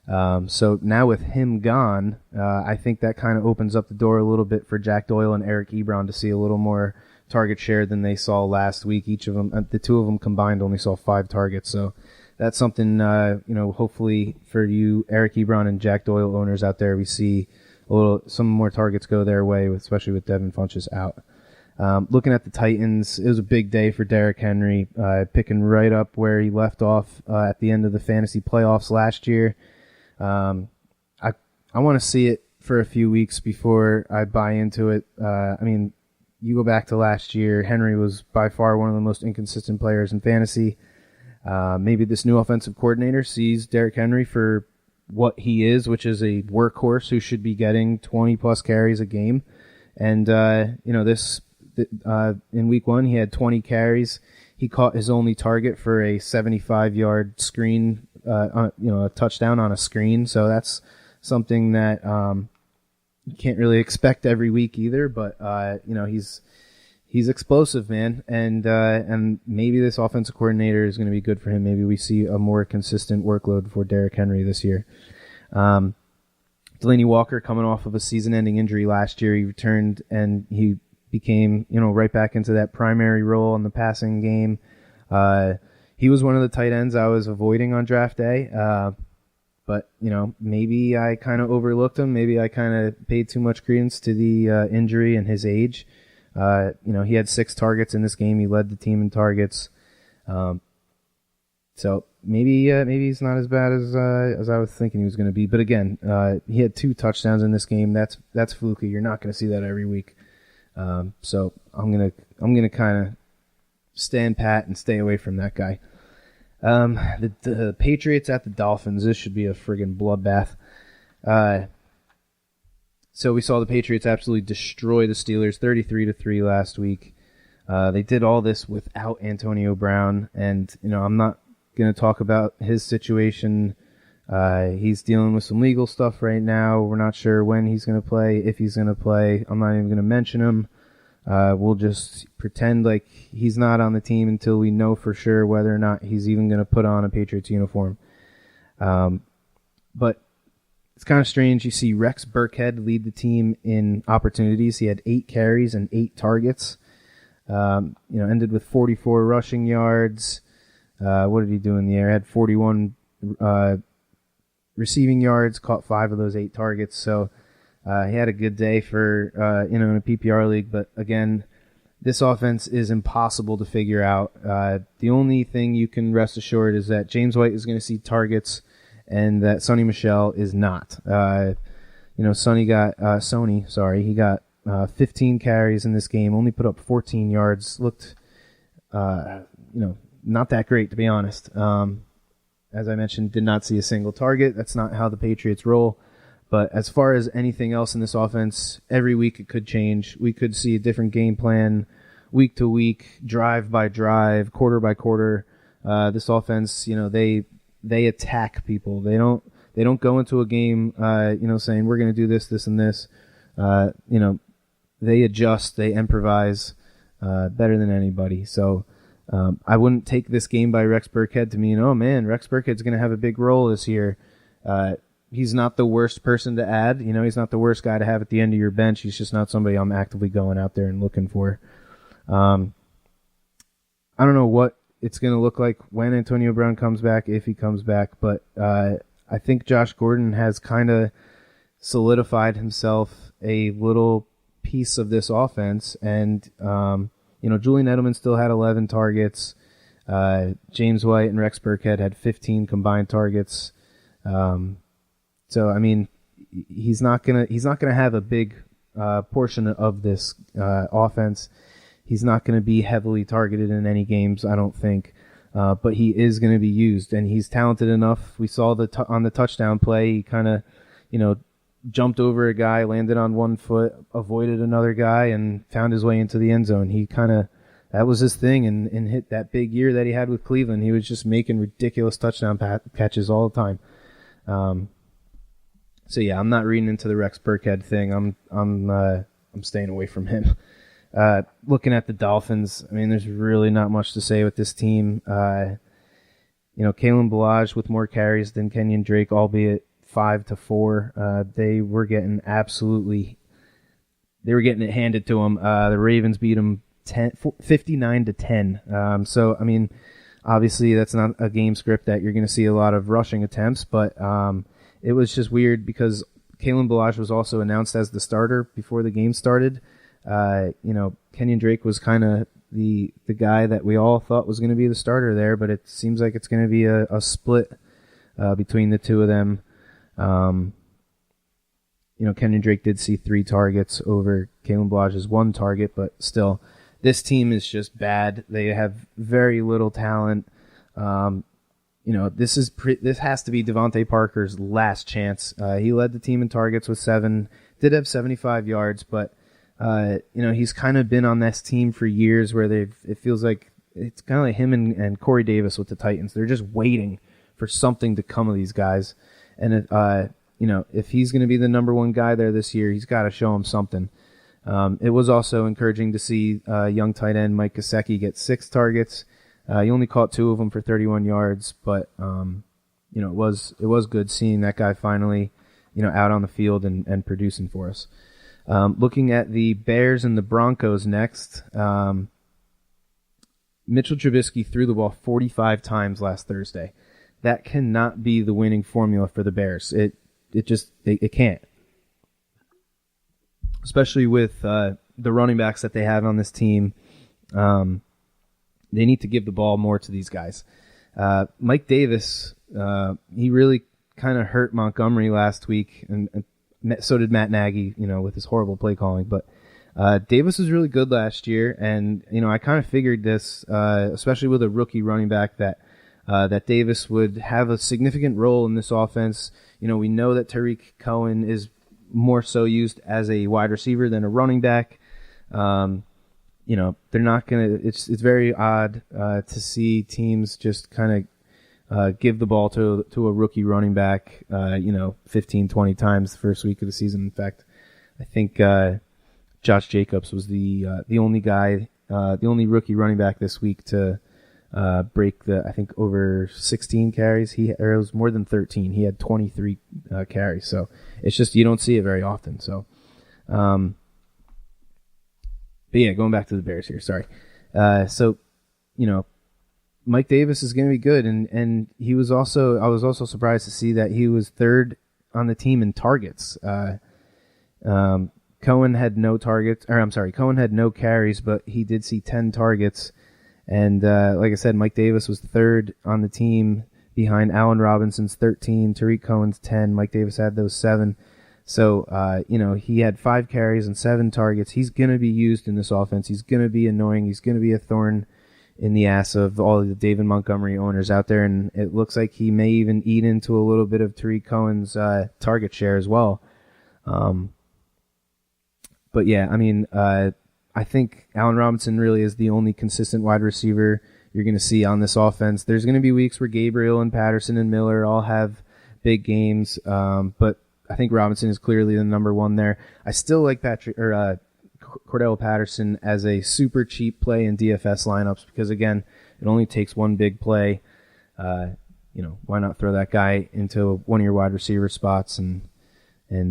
[SPEAKER 2] So now with him gone, I think that kind of opens up the door a little bit for Jack Doyle and Eric Ebron to see a little more target share than they saw last week. Each of them, the 2 of them combined, only saw 5 targets. So that's something, hopefully for you Eric Ebron and Jack Doyle owners out there, we see some more targets go their way, especially with Devin Funchess out. Looking at the Titans, it was a big day for Derrick Henry, picking right up where he left off at the end of the fantasy playoffs last year. I want to see it for a few weeks before I buy into it. You go back to last year, Henry was by far one of the most inconsistent players in fantasy. Maybe this new offensive coordinator sees Derrick Henry for what he is, which is a workhorse who should be getting 20-plus carries a game. And, in week 1, he had 20 carries. He caught his only target for a 75-yard screen, a touchdown on a screen. So that's something that you can't really expect every week either. But he's explosive, man, and maybe this offensive coordinator is going to be good for him. Maybe we see a more consistent workload for Derrick Henry this year. Delaney Walker, coming off of a season-ending injury last year, he returned and he became, right back into that primary role in the passing game. He was one of the tight ends I was avoiding on draft day, but maybe I kind of overlooked him. Maybe I kind of paid too much credence to the injury and his age. He had 6 targets in this game. He led the team in targets. So maybe he's not as bad as I was thinking he was going to be. But again, he had 2 touchdowns in this game. That's fluky. You're not going to see that every week. So I'm gonna kind of stand pat and stay away from that guy. The Patriots at the Dolphins. This should be a friggin' bloodbath. So we saw the Patriots absolutely destroy the Steelers 33-3 last week. They did all this without Antonio Brown, and I'm not going to talk about his situation. He's dealing with some legal stuff right now. We're not sure when he's going to play, if he's going to play. I'm not even going to mention him. We'll just pretend like he's not on the team until we know for sure whether or not he's even going to put on a Patriots uniform. But it's kind of strange. You see Rex Burkhead lead the team in opportunities. He had 8 carries and 8 targets. Ended with 44 rushing yards. What did he do in the air? Had 41 receiving yards, caught 5 of those 8 targets. So he had a good day for in a PPR league. But again, this offense is impossible to figure out. The only thing you can rest assured is that James White is going to see targets, and that Sonny Michel is not. Sonny he got 15 carries in this game, only put up 14 yards. Looked, not that great, to be honest. As I mentioned, did not see a single target. That's not how the Patriots roll. But as far as anything else in this offense, every week it could change. We could see a different game plan week to week, drive by drive, quarter by quarter. This offense, they attack people. They don't go into a game, saying we're going to do this, and this. They adjust, they improvise better than anybody. So I wouldn't take this game by Rex Burkhead to mean, oh man, Rex Burkhead's going to have a big role this year. He's not the worst person to add. He's not the worst guy to have at the end of your bench. He's just not somebody I'm actively going out there and looking for. I don't know what it's going to look like when Antonio Brown comes back, if he comes back, but I think Josh Gordon has kind of solidified himself a little piece of this offense, and Julian Edelman still had 11 targets. James White and Rex Burkhead had 15 combined targets. So I mean, he's not gonna have a big portion of this offense. He's not gonna be heavily targeted in any games, I don't think. But he is gonna be used, and he's talented enough. We saw on the touchdown play, he kind of, jumped over a guy, landed on one foot, avoided another guy, and found his way into the end zone. That was his thing, and hit that big year that he had with Cleveland. He was just making ridiculous touchdown catches all the time. So yeah, I'm not reading into the Rex Burkhead thing. I'm staying away from him. Looking at the Dolphins, I mean, there's really not much to say with this team. Kalen Ballage with more carries than Kenyon Drake, albeit 5-4. They were getting it handed to them. The Ravens beat them 59-10. So I mean, obviously that's not a game script that you're going to see a lot of rushing attempts, but it was just weird because Kalen Ballage was also announced as the starter before the game started. Kenyon Drake was kind of the guy that we all thought was going to be the starter there, but it seems like it's going to be a split between the two of them. Kenyon Drake did see 3 targets over Kalen Ballage's 1 target, but still, this team is just bad. They have very little talent. This has to be Devontae Parker's last chance. He led the team in targets with 7, did have 75 yards, but he's kind of been on this team for years where it feels like it's kind of like him and Corey Davis with the Titans. They're just waiting for something to come of these guys. And if he's going to be the number 1 guy there this year, he's got to show him something. It was also encouraging to see young tight end Mike Gesicki get 6 targets. He only caught 2 of them for 31 yards, but it was good seeing that guy finally out on the field and producing for us. Looking at the Bears and the Broncos next, Mitchell Trubisky threw the ball 45 times last Thursday. That cannot be the winning formula for the Bears. It can't. Especially with the running backs that they have on this team. They need to give the ball more to these guys. Mike Davis, he really kind of hurt Montgomery last week, and so did Matt Nagy, with his horrible play calling. But Davis was really good last year, and I kind of figured this, especially with a rookie running back, that Davis would have a significant role in this offense. We know that Tariq Cohen is more so used as a wide receiver than a running back. They're not gonna. It's very odd to see teams just kind of give the ball to a rookie running back, 15, 20 times the first week of the season. In fact, I think Josh Jacobs was the only guy, the only rookie running back this week to break over 16 carries. It was more than 13. He had 23 carries. So it's just you don't see it very often. So, but yeah, going back to the Bears here. Sorry. Mike Davis is going to be good, and I was also surprised to see that he was third on the team in targets. Cohen had no carries, but he did see 10 targets. And like I said, Mike Davis was third on the team behind Allen Robinson's 13, Tariq Cohen's 10. Mike Davis had those 7. So, he had 5 carries and 7 targets. He's going to be used in this offense. He's going to be annoying. He's going to be a thorn in the ass of all of the David Montgomery owners out there. And it looks like he may even eat into a little bit of Tariq Cohen's target share as well. But yeah, I think Allen Robinson really is the only consistent wide receiver you're going to see on this offense. There's going to be weeks where Gabriel and Patterson and Miller all have big games, but I think Robinson is clearly the number one there. I still like Cordell Patterson as a super cheap play in DFS lineups because, again, it only takes one big play. Why not throw that guy into one of your wide receiver spots and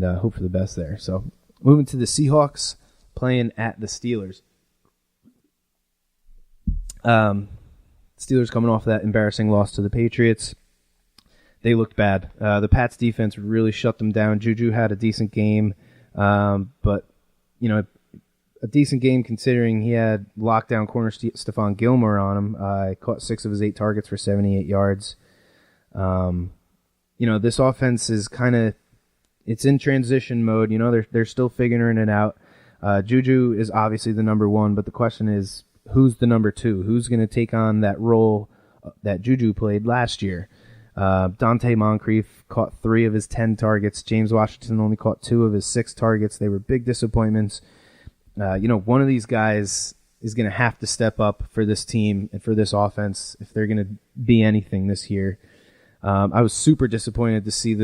[SPEAKER 2] hope for the best there. So moving to the Seahawks, playing at the Steelers. Steelers coming off that embarrassing loss to the Patriots. They looked bad. The Pats defense really shut them down. Juju had a decent game, but a decent game considering he had lockdown corner Stephon Gilmore on him. Caught 6 of his 8 targets for 78 yards. This offense is it's in transition mode. They're still figuring it out. Juju is obviously the number 1, but the question is, who's the number 2? Who's going to take on that role that Juju played last year? Dante Moncrief caught 3 of his 10 targets. James Washington only caught 2 of his 6 targets. They were big disappointments. One of these guys is going to have to step up for this team and for this offense if they're going to be anything this year. I was super disappointed to see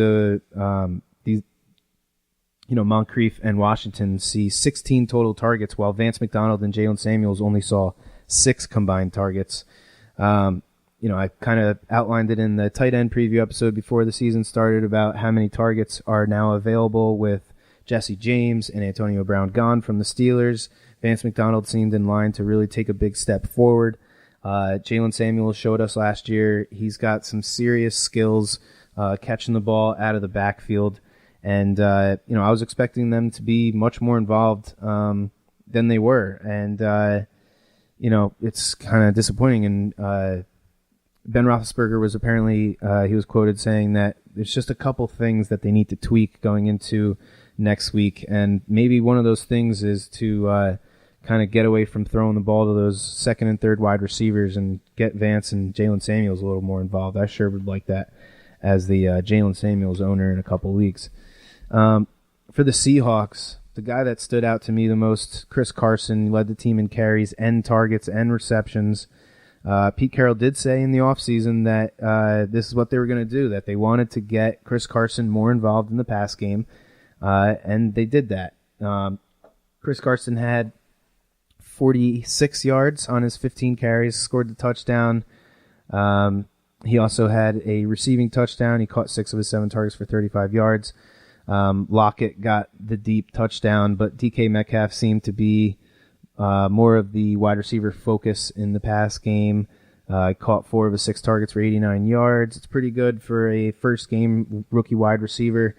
[SPEAKER 2] Moncrief and Washington see 16 total targets while Vance McDonald and Jalen Samuels only saw 6 combined targets. I kind of outlined it in the tight end preview episode before the season started about how many targets are now available with Jesse James and Antonio Brown gone from the Steelers. Vance McDonald seemed in line to really take a big step forward. Jalen Samuels showed us last year he's got some serious skills catching the ball out of the backfield. And, I was expecting them to be much more involved than they were. And, it's kind of disappointing. And Ben Roethlisberger was apparently, he was quoted saying that there's just a couple things that they need to tweak going into next week. And maybe one of those things is to kind of get away from throwing the ball to those second and third wide receivers and get Vance and Jalen Samuels a little more involved. I sure would like that as the Jalen Samuels owner in a couple weeks. For the Seahawks, the guy that stood out to me the most, Chris Carson, led the team in carries and targets and receptions. Pete Carroll did say in the offseason that this is what they were going to do, that they wanted to get Chris Carson more involved in the pass game, and they did that. Chris Carson had 46 yards on his 15 carries, scored the touchdown. He also had a receiving touchdown. He caught 6 of his 7 targets for 35 yards. Lockett got the deep touchdown, but DK Metcalf seemed to be more of the wide receiver focus in the pass game. Caught 4 of his 6 targets for 89 yards. It's pretty good for a first game rookie wide receiver.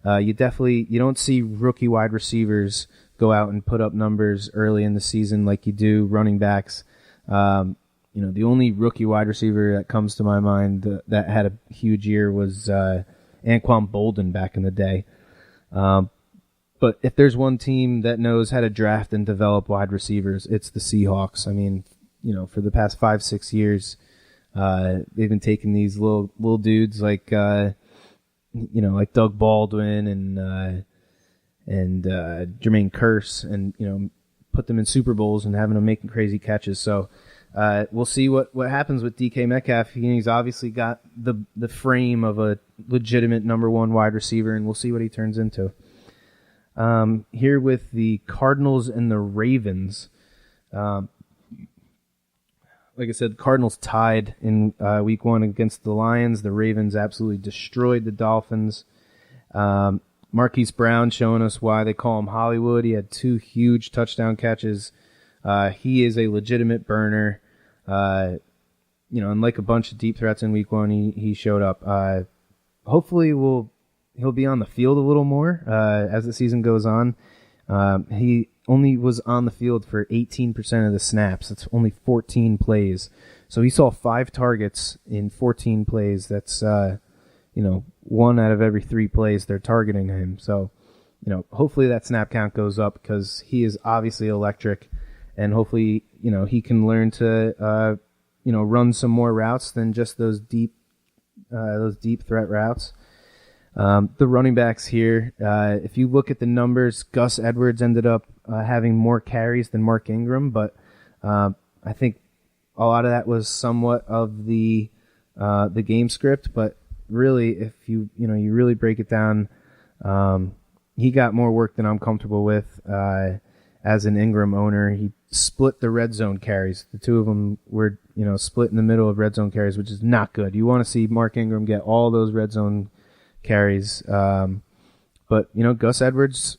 [SPEAKER 2] You don't see rookie wide receivers go out and put up numbers early in the season like you do running backs. The only rookie wide receiver that comes to my mind that had a huge year was Anquan Bolden back in the day. But if there's one team that knows how to draft and develop wide receivers, it's the Seahawks. I mean, for the past 5-6 years, they've been taking these little dudes like Doug Baldwin and Jermaine Kearse, and put them in Super Bowls and having them making crazy catches. So we'll see what happens with DK Metcalf. He's obviously got the frame of a legitimate number one wide receiver, and we'll see what he turns into. Here with the Cardinals and the Ravens. Like I said, the Cardinals tied in week 1 against the Lions. The Ravens absolutely destroyed the Dolphins. Marquise Brown showing us why they call him Hollywood. He had 2 huge touchdown catches. He is a legitimate burner. And like a bunch of deep threats in week 1, he showed up. Hopefully he'll be on the field a little more as the season goes on. He only was on the field for 18% of the snaps. That's only 14 plays. So he saw 5 targets in 14 plays. That's 1 out of every 3 plays they're targeting him. So, hopefully that snap count goes up because he is obviously electric, and hopefully, he can learn to, run some more routes than just those deep threat routes. The running backs here, if you look at the numbers, Gus Edwards ended up having more carries than Mark Ingram, but I think a lot of that was somewhat of the game script. But really, if you really break it down, he got more work than I'm comfortable with as an Ingram owner. He split the red zone carries. The 2 of them were split in the middle of red zone carries, which is not good. You want to see Mark Ingram get all those red zone carries. But Gus Edwards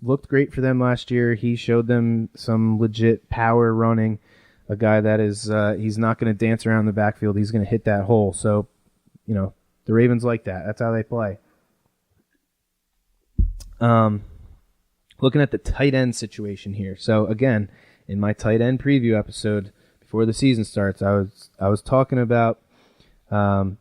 [SPEAKER 2] looked great for them last year. He showed them some legit power running. A guy that is he's not going to dance around the backfield. He's going to hit that hole. So, the Ravens like that. That's how they play. Looking at the tight end situation here. So again, in my tight end preview episode before the season starts, I was talking about Lamar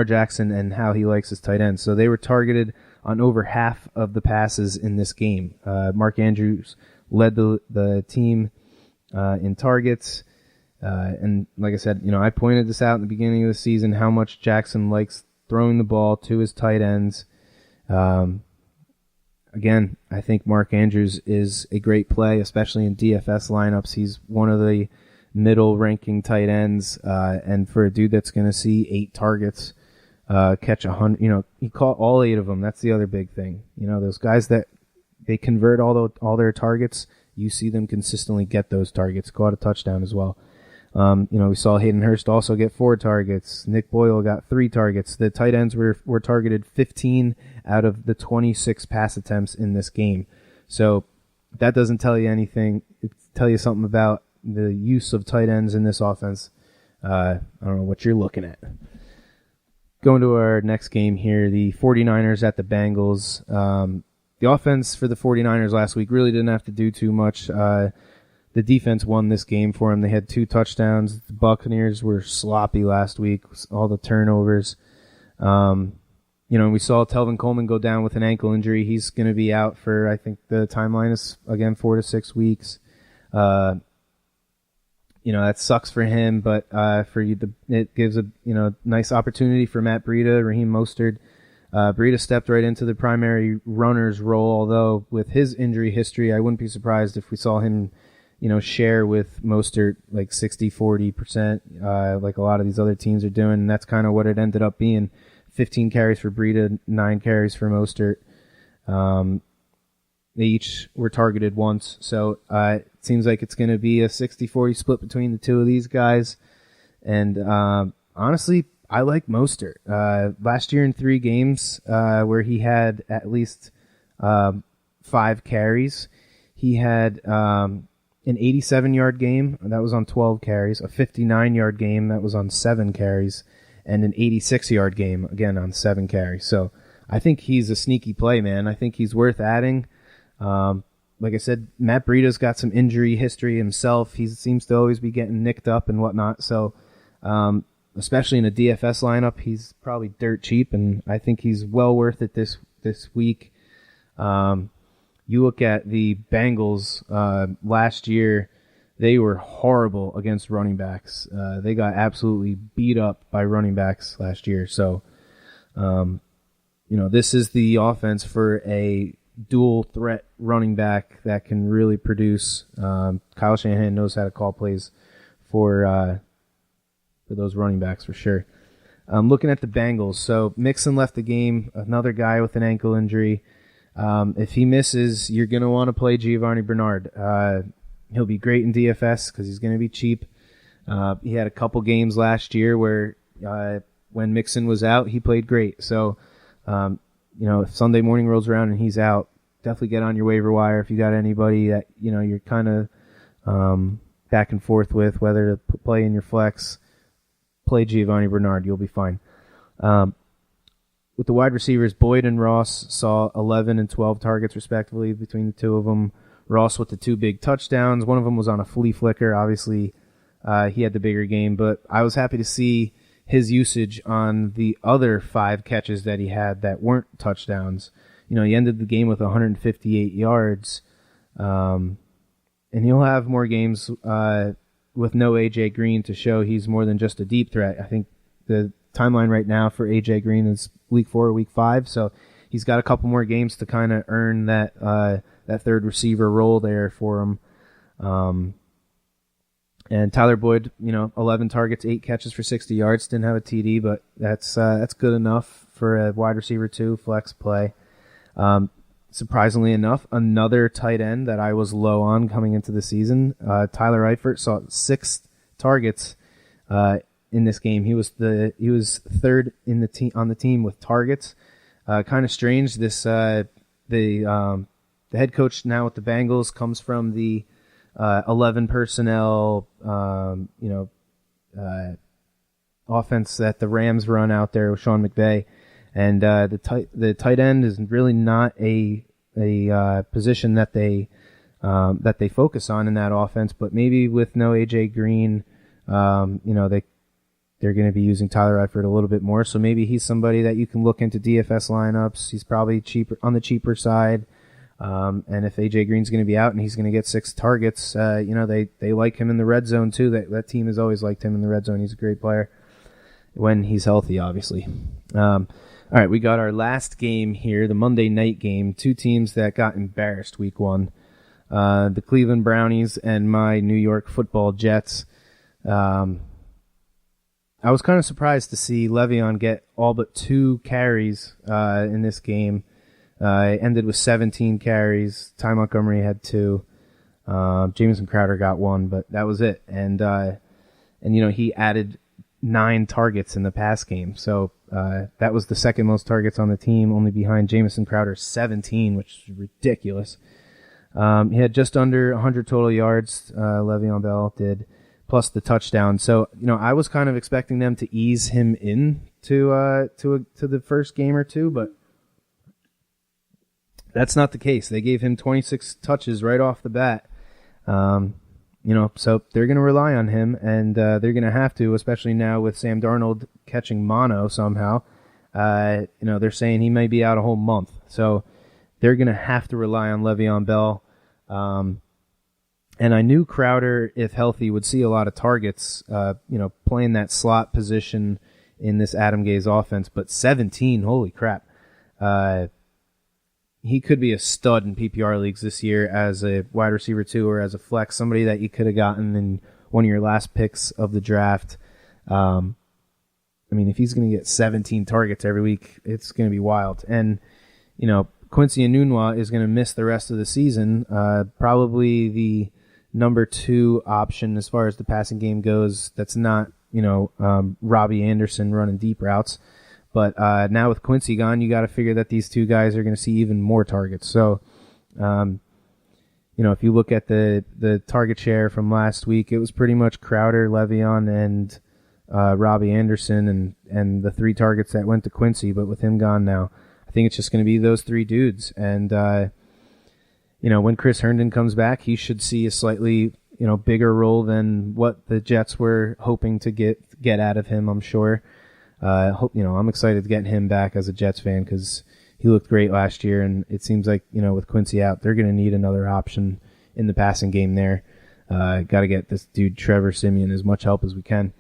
[SPEAKER 2] Jackson and how he likes his tight ends. So they were targeted on over half of the passes in this game. Mark Andrews led the team in targets. And like I said, I pointed this out in the beginning of the season, how much Jackson likes throwing the ball to his tight ends. Again, I think Mark Andrews is a great play, especially in DFS lineups. He's one of the middle-ranking tight ends, and for a dude that's going to see 8 targets, catch 100, he caught all 8 of them. That's the other big thing. Those guys that they convert all their targets, you see them consistently get those targets, caught a touchdown as well. We saw Hayden Hurst also get 4 targets. Nick Boyle got 3 targets. The tight ends were targeted 15 out of the 26 pass attempts in this game. So that doesn't tell you anything. It tells you something about the use of tight ends in this offense. I don't know what you're looking at. Going to our next game here, the 49ers at the Bengals. The offense for the 49ers last week really didn't have to do too much. The defense won this game for them. They had 2 touchdowns. The Buccaneers were sloppy last week, all the turnovers. We saw Telvin Coleman go down with an ankle injury. He's going to be out for, I think the timeline is, again, 4 to 6 weeks. That sucks for him, but it gives a nice opportunity for Matt Breida, Raheem Mostert. Breida stepped right into the primary runner's role, although with his injury history, I wouldn't be surprised if we saw him share with Mostert like 60-40%, like a lot of these other teams are doing, and that's kind of what it ended up being. 15 carries for Breida, 9 carries for Mostert. They each were targeted once, so it seems like it's going to be a 60-40 split between the 2 of these guys. And honestly, I like Mostert. Last year in 3 games where he had at least 5 carries, he had an 87-yard game, that was on 12 carries, a 59-yard game, that was on 7 carries, and an 86-yard game, again, on 7 carries. So I think he's a sneaky play, man. I think he's worth adding. Like I said, Matt Breida's got some injury history himself. He seems to always be getting nicked up and whatnot. So especially in a DFS lineup, he's probably dirt cheap, and I think he's well worth it this week. You look at the Bengals last year, they were horrible against running backs. They got absolutely beat up by running backs last year. So, this is the offense for a dual threat running back that can really produce. Kyle Shanahan knows how to call plays for those running backs for sure. Looking at the Bengals, so Mixon left the game, another guy with an ankle injury. If he misses, you're going to want to play Giovanni Bernard. He'll be great in DFS because he's going to be cheap. He had a couple games last year where when Mixon was out, he played great. So, if Sunday morning rolls around and he's out, definitely get on your waiver wire if you got anybody that, you're kind of back and forth with, whether to play in your flex. Play Giovanni Bernard. You'll be fine. With the wide receivers, Boyd and Ross saw 11 and 12 targets respectively between the two of them. Ross with the 2 big touchdowns. One of them was on a flea flicker. Obviously, he had the bigger game, but I was happy to see his usage on the other 5 catches that he had that weren't touchdowns. He ended the game with 158 yards, and he'll have more games with no A.J. Green to show he's more than just a deep threat. I think the timeline right now for A.J. Green is week 4 or week 5, so he's got a couple more games to kind of earn that third receiver role there for him. And Tyler Boyd, 11 targets, 8 catches for 60 yards. Didn't have a TD, but that's good enough for a wide receiver 2 flex play. Surprisingly enough, another tight end that I was low on coming into the season, Tyler Eifert, saw 6 targets in this game. He was third in the on the team with targets. Kind of strange. This the head coach now with the Bengals comes from the 11 personnel, offense that the Rams run out there with Sean McVay, and the tight end is really not a position that they focus on in that offense. But maybe with no AJ Green, they're going to be using Tyler Eifert a little bit more. So maybe he's somebody that you can look into DFS lineups. He's probably on the cheaper side. And if AJ Green's going to be out and he's going to get 6 targets, they like him in the red zone too. That team has always liked him in the red zone. He's a great player when he's healthy, obviously. All right, we got our last game here, the Monday night game. 2 teams that got embarrassed week 1. The Cleveland Brownies and my New York Football Jets. I was kind of surprised to see Le'Veon get all but 2 carries in this game. Ended with 17 carries. Ty Montgomery had 2. Jamison Crowder got 1, but that was it. And he added 9 targets in the pass game. So that was the second most targets on the team, only behind Jamison Crowder's 17, which is ridiculous. He had just under 100 total yards, Le'Veon Bell did, plus the touchdown. So, I was kind of expecting them to ease him in to the first game or two, but that's not the case. They gave him 26 touches right off the bat. So they're going to rely on him, and they're going to have to, especially now with Sam Darnold catching mono somehow. They're saying he may be out a whole month. So they're going to have to rely on Le'Veon Bell. And I knew Crowder, if healthy, would see a lot of targets, playing that slot position in this Adam Gase offense. But 17, holy crap. He could be a stud in PPR leagues this year as a wide receiver 2 or as a flex, somebody that you could have gotten in one of your last picks of the draft. If he's going to get 17 targets every week, it's going to be wild. And, Quincy Enunwa is going to miss the rest of the season. Probably the number 2 option as far as the passing game goes. That's not, Robbie Anderson running deep routes. But now with Quincy gone, you got to figure that these 2 guys are going to see even more targets. So, if you look at the target share from last week, it was pretty much Crowder, Le'Veon, and Robbie Anderson, and the 3 targets that went to Quincy. But with him gone now, I think it's just going to be those 3 dudes. And when Chris Herndon comes back, he should see a slightly bigger role than what the Jets were hoping to get out of him, I'm sure. I'm excited to get him back as a Jets fan because he looked great last year, and it seems like, with Quincy out, they're going to need another option in the passing game there. Got to get this dude Trevor Siemian as much help as we can.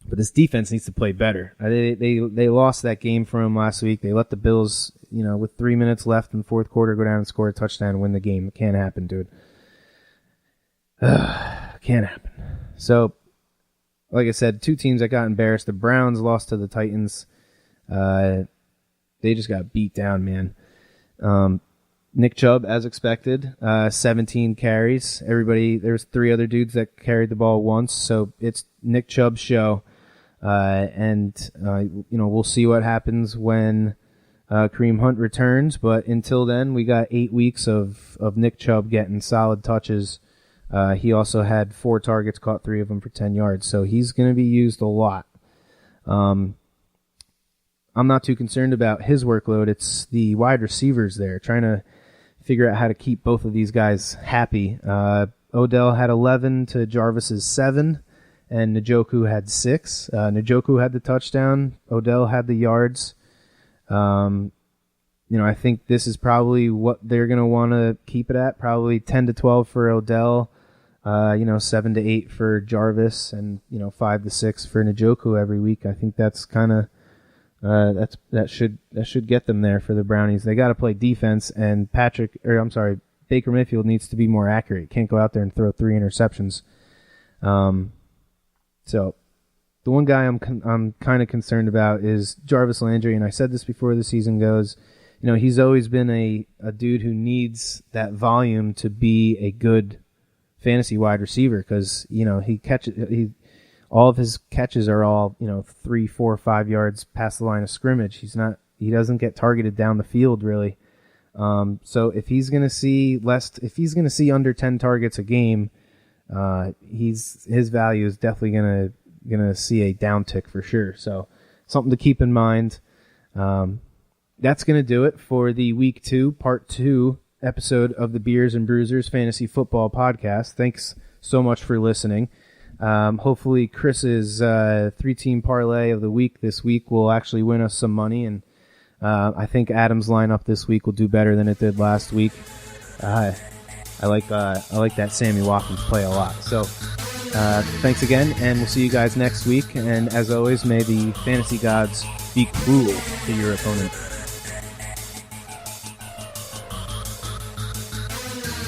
[SPEAKER 2] But this defense needs to play better. They lost that game for him last week. They let the Bills, with 3 minutes left in the fourth quarter, go down and score a touchdown and win the game. It can't happen, dude. Can't happen. So, like I said, two teams that got embarrassed. The Browns lost to the Titans. They just got beat down, man. Nick Chubb, as expected, 17 carries. There was 3 other dudes that carried the ball once, so it's Nick Chubb's show. We'll see what happens when Kareem Hunt returns, but until then, we got 8 weeks of Nick Chubb getting solid touches. He also had 4 targets, caught 3 of them for 10 yards, so he's going to be used a lot. I'm not too concerned about his workload. It's the wide receivers there, trying to figure out how to keep both of these guys happy. Odell had 11 to Jarvis's 7, and Njoku had 6. Njoku had the touchdown. Odell had the yards. I think this is probably what they're going to want to keep it at, probably 10 to 12 for Odell, 7 to 8 for Jarvis, and 5 to 6 for Njoku every week. I think that's kind of that should get them there for the Brownies. They got to play defense, and Baker Mayfield needs to be more accurate. Can't go out there and throw 3 interceptions. So the one guy I'm kind of concerned about is Jarvis Landry, and I said this before the season goes. He's always been a dude who needs that volume to be a good fantasy wide receiver, because all of his catches are all 3, 4, 5 yards past the line of scrimmage. He doesn't get targeted down the field really. So if he's going to see under 10 targets a game, his value is definitely gonna see a downtick for sure. So something to keep in mind. That's gonna do it for the Week 2 Part 2 episode of the Beers and Bruisers Fantasy Football Podcast. Thanks so much for listening. Hopefully Chris's 3-team parlay of the week this week will actually win us some money, and I think Adam's lineup this week will do better than it did last week. I like that Sammy Watkins play a lot. So thanks again, and we'll see you guys next week. And as always, may the fantasy gods be cruel to your opponent.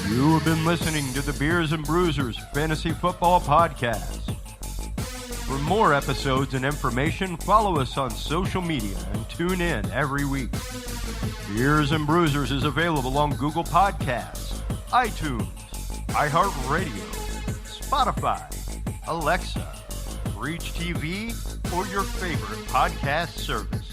[SPEAKER 1] You have been listening to the Beers and Bruisers Fantasy Football Podcast. For more episodes and information, follow us on social media and tune in every week. Beers and Bruisers is available on Google Podcasts, iTunes, iHeartRadio, Spotify, Alexa, Reach TV, or your favorite podcast service.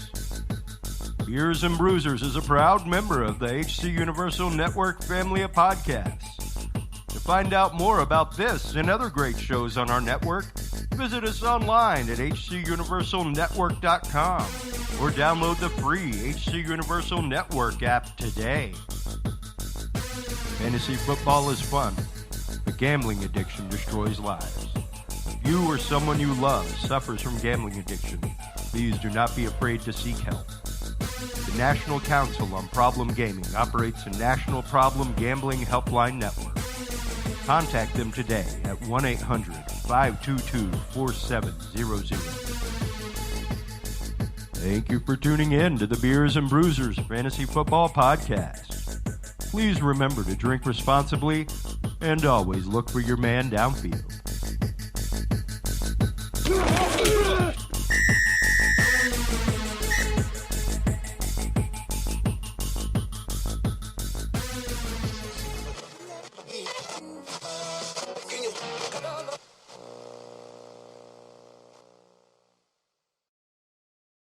[SPEAKER 1] Beers and Bruisers is a proud member of the HC Universal Network family of podcasts. To find out more about this and other great shows on our network, visit us online at hcuniversalnetwork.com or download the free HC Universal Network app today. Fantasy football is fun, but gambling addiction destroys lives. If you or someone you love suffers from gambling addiction, please do not be afraid to seek help. The National Council on Problem Gaming operates a national problem gambling helpline network. Contact them today at 1-800-522-4700. Thank you for tuning in to the Beers and Bruisers Fantasy Football Podcast. Please remember to drink responsibly and always look for your man downfield.